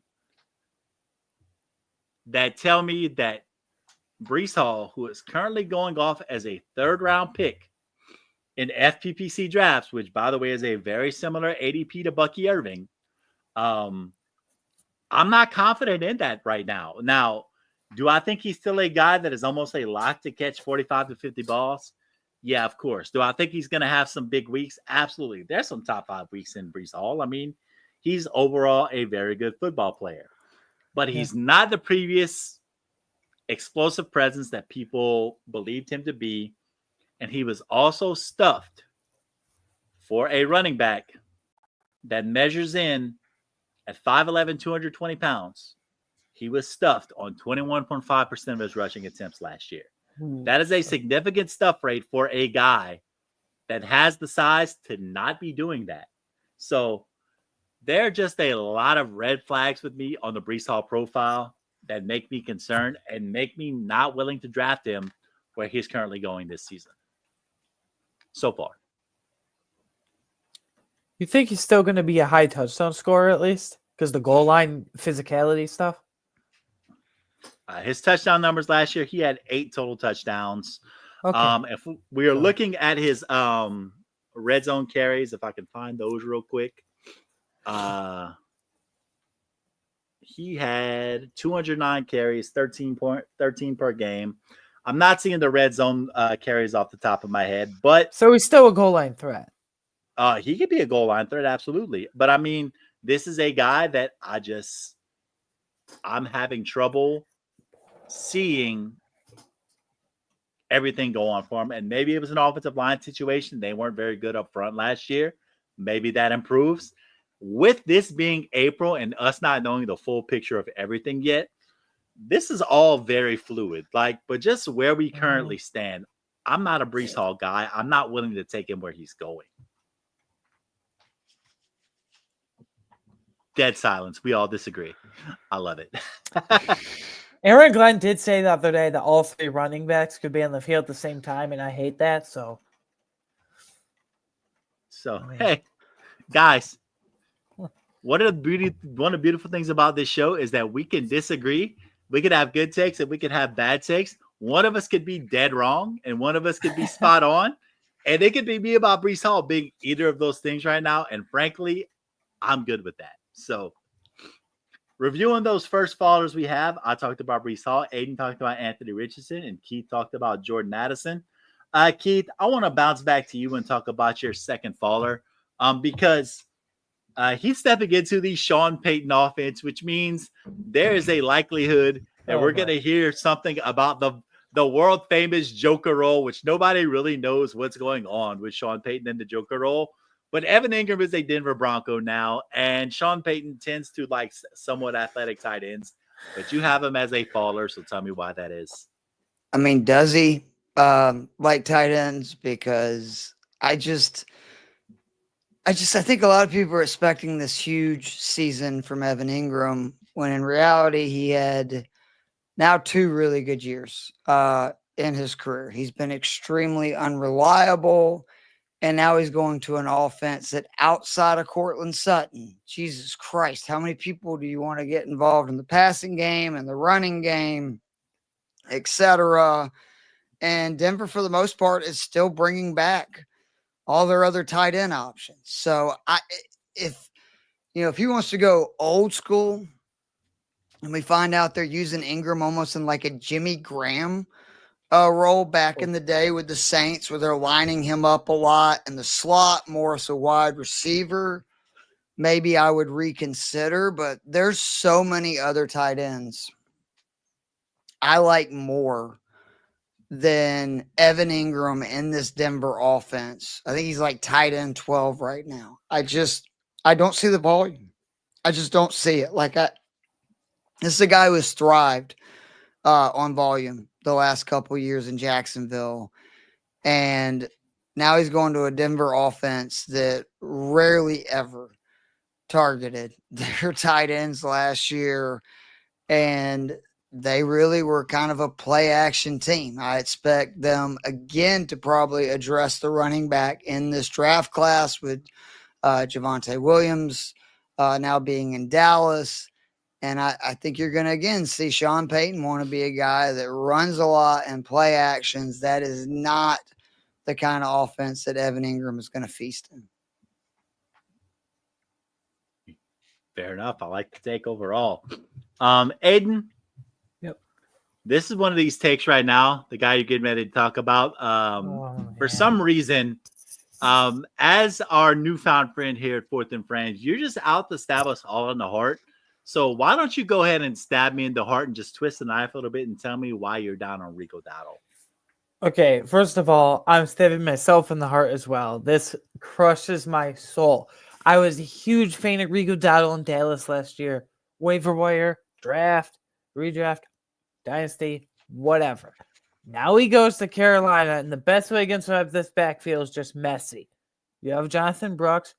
that tell me that Breece Hall, who is currently going off as a 3rd-round pick in FPPC drafts, which, by the way, is a very similar ADP to Bucky Irving, I'm not confident in that right now. Now, do I think he's still a guy that is almost a lock to catch 45 to 50 balls? Yeah, of course. Do I think he's going to have some big weeks? Absolutely. There's some top 5 weeks in Breece Hall. I mean, he's overall a very good football player. But he's not the previous explosive presence that people believed him to be. And he was also stuffed for a running back that measures in at 5'11", 220 pounds. He was stuffed on 21.5% of his rushing attempts last year. That is a significant stuff rate for a guy that has the size to not be doing that. So there are just a lot of red flags with me on the Breece Hall profile that make me concerned and make me not willing to draft him where he's currently going this season. So far. You think he's still going to be a high touchdown scorer at least? Because the goal line physicality stuff? His touchdown numbers last year, he had 8 total touchdowns. Okay. If we are looking at his red zone carries, if I can find those real quick, he had 209 carries, 13 per game. I'm not seeing the red zone carries off the top of my head, but so he's still a goal line threat. He could be a goal line threat, absolutely. But I mean, this is a guy that I just I'm having trouble seeing everything go on for him. And maybe it was an offensive line situation. They weren't very good up front last year. Maybe that improves. With this being April and us not knowing the full picture of everything yet, this is all very fluid. But just where we currently stand, I'm not a Breece Hall guy. I'm not willing to take him where he's going. Dead silence. We all disagree. I love it. Aaron Glenn did say the other day that all three running backs could be on the field at the same time, and I hate that. So, hey, guys, one of the beautiful things about this show is that we can disagree. We could have good takes and we could have bad takes. One of us could be dead wrong and one of us could be spot on. And it could be me about Breece Hall being either of those things right now. And frankly, I'm good with that. So reviewing those first followers we have, I talked about Breece Hall. Aiden talked about Anthony Richardson and Keith talked about Jordan Addison. Keith, I want to bounce back to you and talk about your second follower because he's stepping into the Sean Payton offense, which means there is a likelihood that we're going to hear something about the world famous Joker role, which nobody really knows what's going on with Sean Payton and the Joker role. But Evan Ingram is a Denver Bronco now, and Sean Payton tends to like somewhat athletic tight ends, but you have him as a faller. So tell me why that is. I mean, does he like tight ends? Because I think a lot of people are expecting this huge season from Evan Ingram when in reality he had now 2 really good years in his career. He's been extremely unreliable, and now he's going to an offense that outside of Cortland Sutton, Jesus Christ, how many people do you want to get involved in the passing game and the running game, etc.? And Denver, for the most part, is still bringing back all their other tight end options. So if he wants to go old school and we find out they're using Ingram almost in like a Jimmy Graham role back in the day with the Saints where they're lining him up a lot in the slot, more as a wide receiver, maybe I would reconsider, but there's so many other tight ends I like more than Evan Ingram in this Denver offense. I think he's like tight end 12 right now. I don't see the volume. I just don't see it. This is a guy who has thrived on volume the last couple of years in Jacksonville. And now he's going to a Denver offense that rarely ever targeted their tight ends last year. And they really were kind of a play action team. I expect them again to probably address the running back in this draft class with Javonte Williams now being in Dallas. And I think you're going to again see Sean Payton want to be a guy that runs a lot and play actions. That is not the kind of offense that Evan Ingram is going to feast in. Fair enough. I like the take overall. Aiden. Yep. This is one of these takes right now, the guy you're getting ready to talk about. For some reason, as our newfound friend here at Fourth and Frames, you're just out to stab us all in the heart. So why don't you go ahead and stab me in the heart and just twist the knife a little bit and tell me why you're down on Rico Dowdle? Okay, first of all, I'm stabbing myself in the heart as well. This crushes my soul. I was a huge fan of Rico Dowdle in Dallas last year. Waiver wire, draft, redraft, dynasty, whatever. Now he goes to Carolina, and the best way against this backfield is just messy. You have Jonathan Brooks.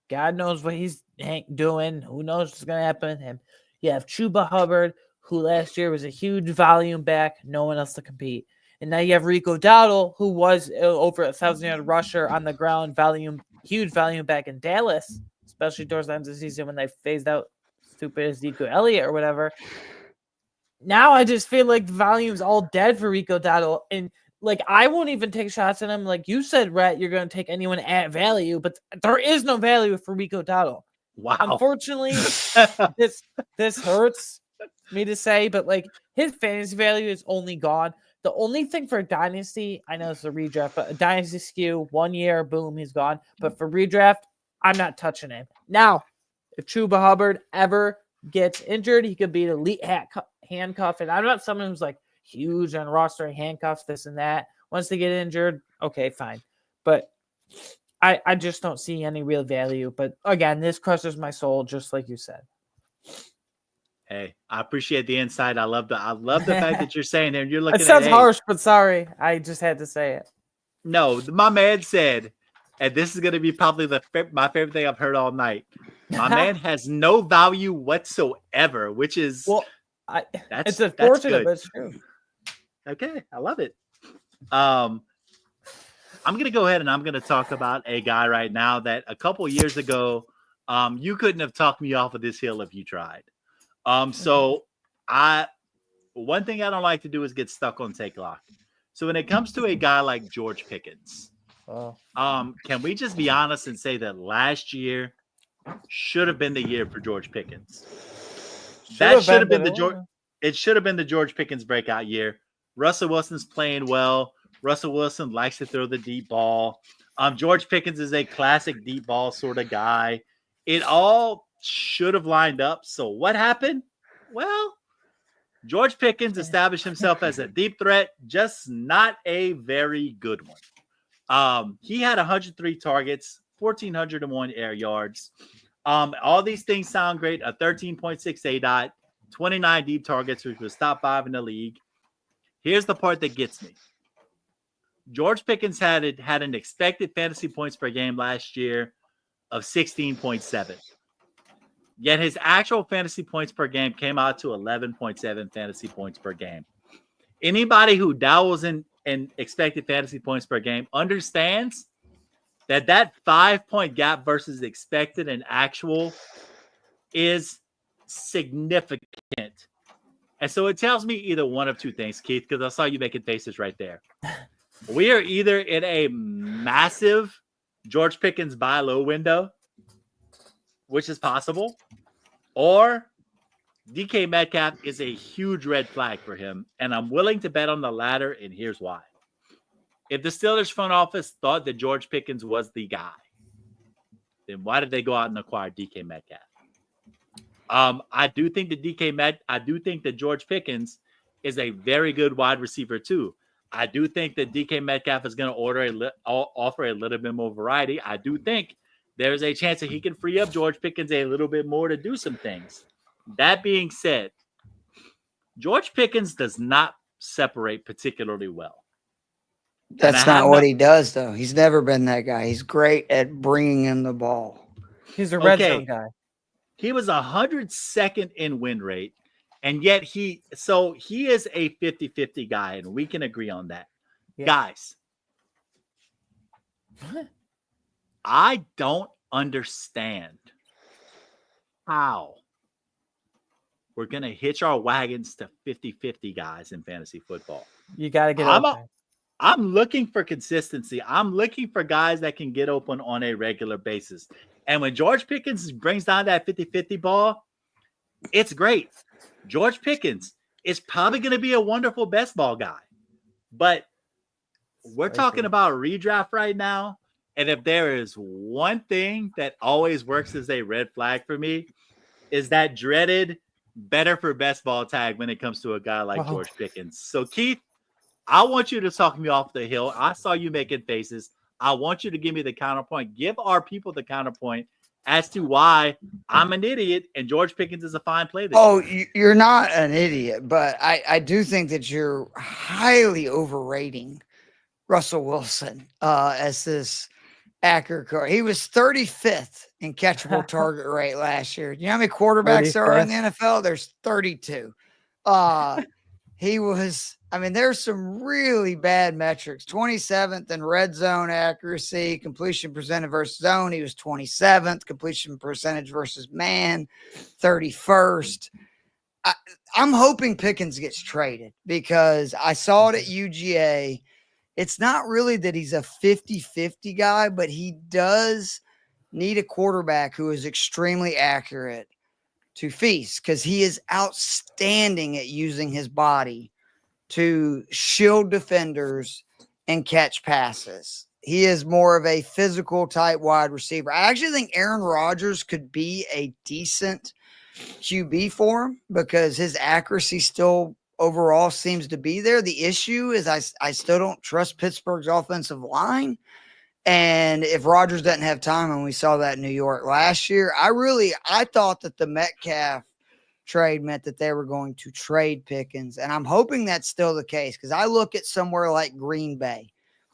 God knows what he's doing. Who knows what's going to happen with him. You have Chuba Hubbard, who last year was a huge volume back, no one else to compete. And now you have Rico Dowdle, who was over 1,000-yard rusher on the ground, huge volume back in Dallas, especially towards the end of the season when they phased out stupid Ezekiel Elliott or whatever. Now I just feel like the volume's all dead for Rico Dowdle. And I won't even take shots at him. Like you said, Rhett, you're going to take anyone at value, but there is no value for Rico Dowdle. Wow. Unfortunately, this hurts me to say, but his fantasy value is only gone. The only thing for Dynasty, I know it's a redraft, but a Dynasty skew, 1 year, boom, he's gone. But for redraft, I'm not touching him. Now, if Chuba Hubbard ever gets injured, he could be the elite handcuff. And I'm not someone who's like huge on roster handcuffs, this and that. Once they get injured, okay, fine. But I just don't see any real value. But again, this crushes my soul, just like you said. Hey, I appreciate the insight. I love the fact that you're saying there. You're looking. It sounds at, harsh, but sorry, I just had to say it. No, my man said, and this is going to be probably my favorite thing I've heard all night. My man has no value whatsoever, which is it's unfortunate, but it's true. Okay, I love it. I'm going to go ahead and I'm going to talk about a guy right now that a couple years ago, you couldn't have talked me off of this hill if you tried. So one thing I don't like to do is get stuck on take lock. So when it comes to a guy like George Pickens, can we just be honest and say that last year should have been the year for George Pickens? It should have been the George Pickens breakout year. Russell Wilson's playing well. Russell Wilson likes to throw the deep ball. George Pickens is a classic deep ball sort of guy. It all should have lined up. So what happened? Well, George Pickens established himself as a deep threat, just not a very good one. He had 103 targets, 1,401 air yards. All these things sound great. A 13.6 ADOT, 29 deep targets, which was top 5 in the league. Here's the part that gets me. George Pickens had an expected fantasy points per game last year of 16.7. Yet his actual fantasy points per game came out to 11.7 fantasy points per game. Anybody who dabbles in expected fantasy points per game understands that 5-point gap versus expected and actual is significant. And so it tells me either one of two things, Keith, because I saw you making faces right there. We are either in a massive George Pickens buy low window, which is possible, or DK Metcalf is a huge red flag for him, and I'm willing to bet on the latter, and here's why. If the Steelers front office thought that George Pickens was the guy, then why did they go out and acquire DK Metcalf? I do think that George Pickens is a very good wide receiver too. I do think that DK Metcalf is going to offer a little bit more variety. I do think there's a chance that he can free up George Pickens a little bit more to do some things. That being said, George Pickens does not separate particularly well. That's not what he does, though. He's never been that guy. He's great at bringing in the ball. He's a red zone guy. He was 102nd in win rate, and yet he is a 50-50 guy, and we can agree on that. Yeah. Guys, I don't understand how we're going to hitch our wagons to 50-50 guys in fantasy football. You got to get I'm looking for consistency. I'm looking for guys that can get open on a regular basis. And when George Pickens brings down that 50-50 ball, it's great. George Pickens is probably going to be a wonderful best ball guy. But we're talking about redraft right now. And if there is one thing that always works as a red flag for me, is that dreaded better for best ball tag when it comes to a guy like George Pickens. So, Keith, I want you to talk me off the hill. I saw you making faces. I want you to give me the counterpoint. Give our people the counterpoint as to why I'm an idiot and George Pickens is a fine play this year. You're not an idiot, but I do think that you're highly overrating Russell Wilson as this accurate card. He was 35th in catchable target rate last year. You know how many quarterbacks there are in the NFL? There's 32. He was, there's some really bad metrics. 27th in red zone accuracy, completion percentage versus zone. He was 27th, completion percentage versus man, 31st. I'm hoping Pickens gets traded because I saw it at UGA. It's not really that he's a 50-50 guy, but he does need a quarterback who is extremely accurate to feast because he is outstanding at using his body to shield defenders and catch passes. he is more of a physical type wide receiver. I actually think Aaron Rodgers could be a decent QB for him because his accuracy still overall seems to be there. The issue is I still don't trust Pittsburgh's offensive line. And if Rodgers doesn't have time, and we saw that in New York last year, I thought that the Metcalf trade meant that they were going to trade Pickens. And I'm hoping that's still the case because I look at somewhere like Green Bay.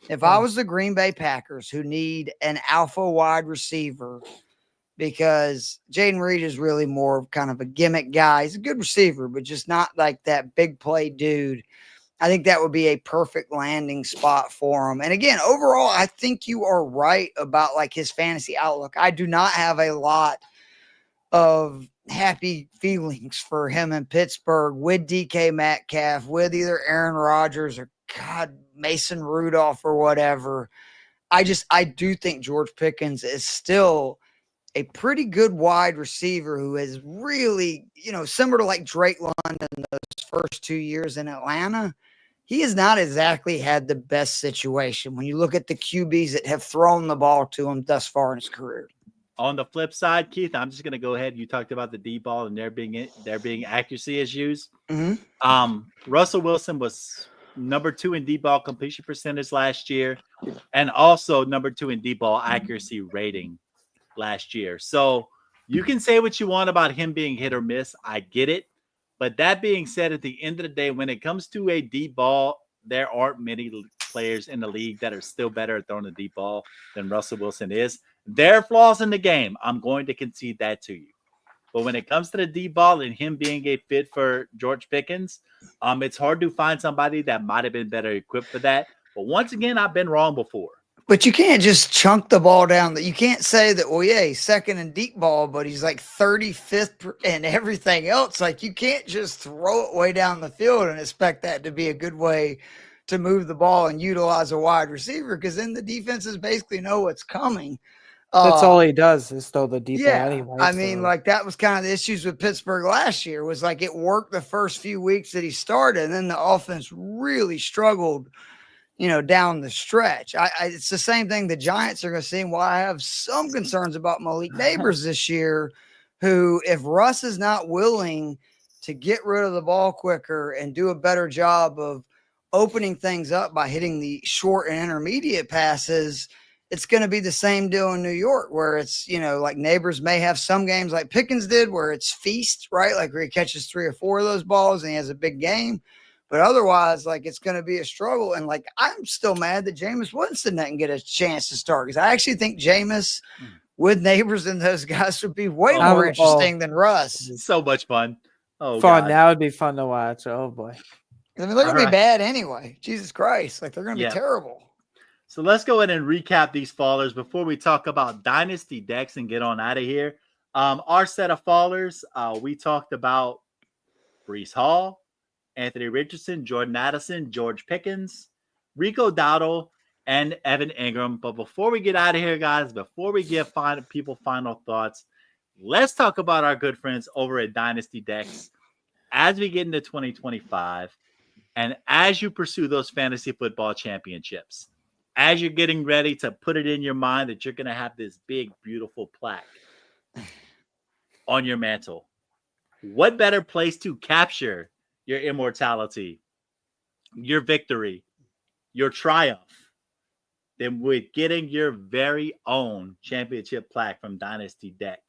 If I was the Green Bay Packers who need an alpha wide receiver, because Jaden Reed is really more of kind of a gimmick guy. He's a good receiver, but just not like that big play dude. I think that would be a perfect landing spot for him. And again, overall, I think you are right about like his fantasy outlook. I do not have a lot of happy feelings for him in Pittsburgh with DK Metcalf, with either Aaron Rodgers or Mason Rudolph or whatever. I do think George Pickens is still a pretty good wide receiver who is really, similar to like Drake London those first 2 years in Atlanta. He has not exactly had the best situation when you look at the QBs that have thrown the ball to him thus far in his career. On the flip side, Keith, I'm just going to go ahead. You talked about the deep ball and there being accuracy issues. Mm-hmm. Russell Wilson was number 2 in deep ball completion percentage last year, and also number 2 in deep ball accuracy rating last year. So you can say what you want about him being hit or miss. I get it. But that being said, at the end of the day, when it comes to a deep ball, there aren't many players in the league that are still better at throwing the deep ball than Russell Wilson is. There are flaws in the game. I'm going to concede that to you. But when it comes to the deep ball and him being a fit for George Pickens, it's hard to find somebody that might have been better equipped for that. But once again, I've been wrong before. But you can't just chunk the ball down. You can't say that, well, yeah, he's second in deep ball, but he's like 35th and everything else. Like, you can't just throw it way down the field and expect that to be a good way to move the ball and utilize a wide receiver, because then the defenses basically know what's coming. That's all he does is throw the deep ball anyway. I mean, like, that was kind of the issues with Pittsburgh last year, was like it worked the first few weeks that he started, and then the offense really struggled down the stretch. It's the same thing the Giants are going to see. While I have some concerns about Malik Neighbors this year, who, if Russ is not willing to get rid of the ball quicker and do a better job of opening things up by hitting the short and intermediate passes, it's going to be the same deal in New York, where it's, like Neighbors may have some games like Pickens did where it's feast, right? Like where he catches 3 or 4 of those balls and he has a big game. But otherwise, like, it's going to be a struggle. And, like, I'm still mad that Jameis Winston didn't get a chance to start, because I actually think Jameis with Neighbors and those guys would be way more interesting than Russ. So much fun. Oh, fun. God. That would be fun to watch. Oh, boy. I mean, they're going to be bad anyway. Jesus Christ. Like, they're going to be terrible. So let's go ahead and recap these fallers before we talk about Dynasty decks and get on out of here. Our set of fallers, we talked about Breece Hall, Anthony Richardson, Jordan Addison, George Pickens, Rico Dowdle, and Evan Ingram. But before we get out of here, guys, before we give people final thoughts, let's talk about our good friends over at Dynasty Decks as we get into 2025 and as you pursue those fantasy football championships, as you're getting ready to put it in your mind that you're going to have this big, beautiful plaque on your mantle. What better place to capture your immortality, your victory, your triumph, than with getting your very own championship plaque from Dynasty Deck.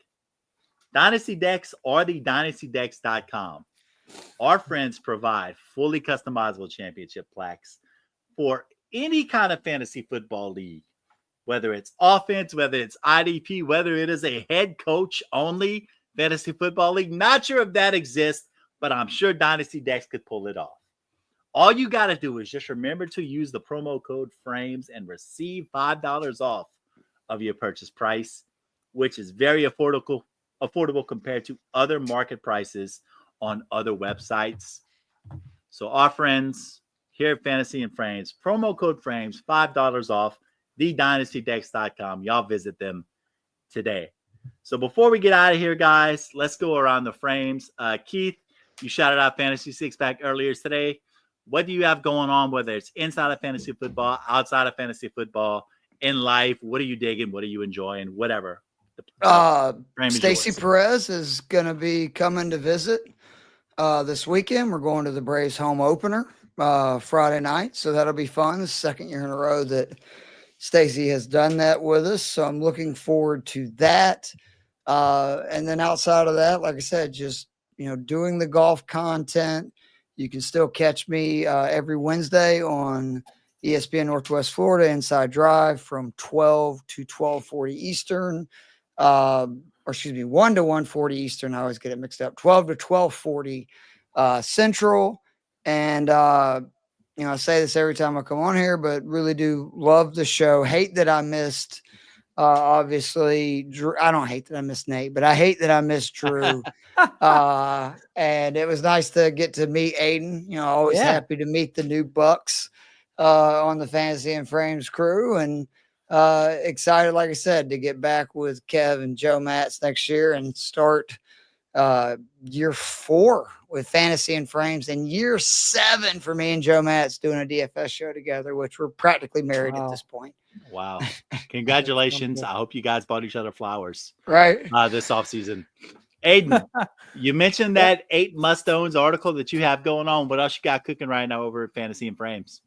Dynasty Decks or the DynastyDecks.com. Our friends provide fully customizable championship plaques for any kind of fantasy football league, whether it's offense, whether it's IDP, whether it is a head coach only fantasy football league. Not sure if that exists, but I'm sure Dynasty Decks could pull it off. All you got to do is just remember to use the promo code FRAMES and receive $5 off of your purchase price, which is very affordable compared to other market prices on other websites. So our friends here at Fantasy and Frames, promo code FRAMES, $5 off, thedynastydecks.com. Y'all visit them today. So before we get out of here, guys, let's go around the frames. Keith, you shouted out Fantasy Six Pack earlier today. What do you have going on, whether it's inside of fantasy football, outside of fantasy football, in life? What are you digging? What are you enjoying? Whatever. Stacey Perez is going to be coming to visit this weekend. We're going to the Braves home opener Friday night, so that'll be fun. The second year in a row that Stacey has done that with us, so I'm looking forward to that. And then outside of that, like I said, just doing the golf content. You can still catch me every Wednesday on ESPN Northwest Florida Inside Drive from 12 to 12:40 Eastern. Or excuse me, 1 to 1:40 Eastern. I always get it mixed up. 12 to 12:40 Central. And I say this every time I come on here, but really do love the show. Hate that I missed obviously Drew. I don't hate that I missed Nate, but I hate that I missed Drew. And it was nice to get to meet Aiden. Always happy to meet the new Bucks on the Fantasy and Frames crew, and excited, like I said, to get back with Kev and Joe Matz next year and start year 4 with Fantasy and Frames, and year 7 for me and Joe Matz doing a DFS show together, which we're practically married at this point. Wow. Congratulations. I hope you guys bought each other flowers right this offseason. Aiden, you mentioned that 8 must-owns article that you have going on. What else you got cooking right now over at Fantasy and Frames?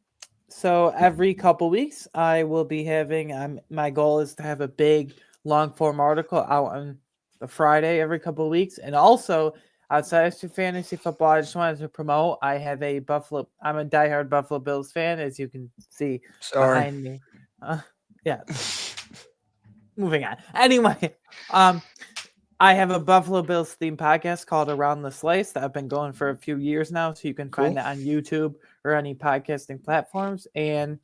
So every couple weeks, I will be having. My goal is to have a big long form article out on a Friday every couple of weeks, and also outside of fantasy football, I just wanted to promote. I have a Buffalo. I'm a diehard Buffalo Bills fan, as you can see behind me. Yeah. Moving on. Anyway, I have a Buffalo Bills themed podcast called Around the Slice that I've been going for a few years now, so you can find that on YouTube or any podcasting platforms. And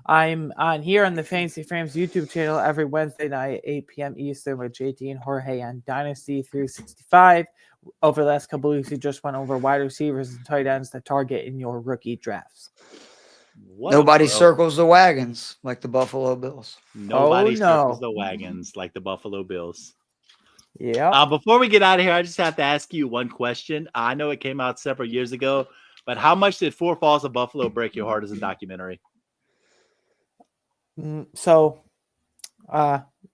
I'm on here on the Fantasy Frames YouTube channel every Wednesday night, 8 p.m. Eastern, with JT and Jorge on Dynasty 365. Over the last couple of weeks, we just went over wide receivers and tight ends to target in your rookie drafts. Nobody circles the wagons like the Buffalo Bills. Nobody circles the wagons like the Buffalo Bills. Yeah. Before we get out of here, I just have to ask you one question. I know it came out several years ago, but how much did Four Falls of Buffalo break your heart as a documentary? So,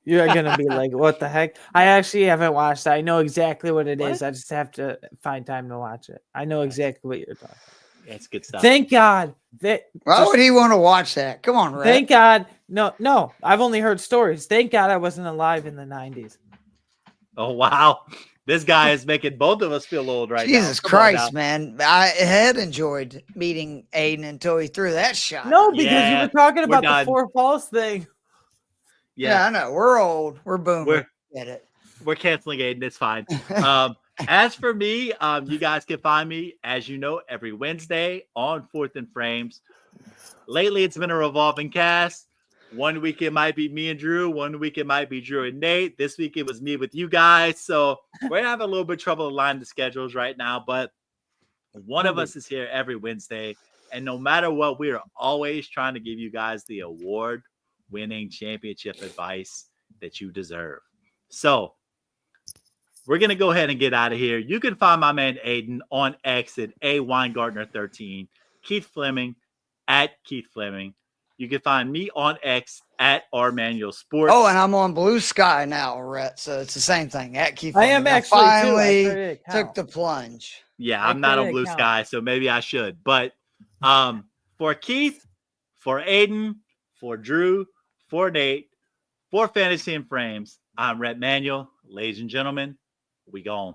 you're gonna be like, "What the heck?" I actually haven't watched it. I know exactly what it is. I just have to find time to watch it. I know exactly what you're talking about. That's good stuff. Thank God. Why would he want to watch that? Come on, Red. Thank God. No. I've only heard stories. Thank God I wasn't alive in the 90s. Oh, wow. This guy is making both of us feel old right now. Jesus Christ, man. I had enjoyed meeting Aiden until he threw that shot. No, because you were talking about the Four Falls thing. Yeah, I know. We're old. We're boomers. Get it. We're canceling Aiden. It's fine. As for me, you guys can find me, as you know, every Wednesday on 4th and Frames. Lately, it's been a revolving cast. 1 week it might be me and Drew. 1 week it might be Drew and Nate. This week it was me with you guys. So we're having a little bit of trouble aligning the schedules right now. But one of us is here every Wednesday. And no matter what, we are always trying to give you guys the award-winning championship advice that you deserve. So we're going to go ahead and get out of here. You can find my man Aiden on X at AWeingartner13. Keith Fleming at Keith Fleming. You can find me on X at RManuel Sports. Oh, and I'm on Blue Sky now, Rhett. So it's the same thing. At Keith Fleming. I am actually finally took the plunge. Yeah, I'm not on Blue Sky, so maybe I should. But for Keith, for Aiden, for Drew, for Nate, for Fantasy and Frames, I'm Rhett Manuel. Ladies and gentlemen, we gone.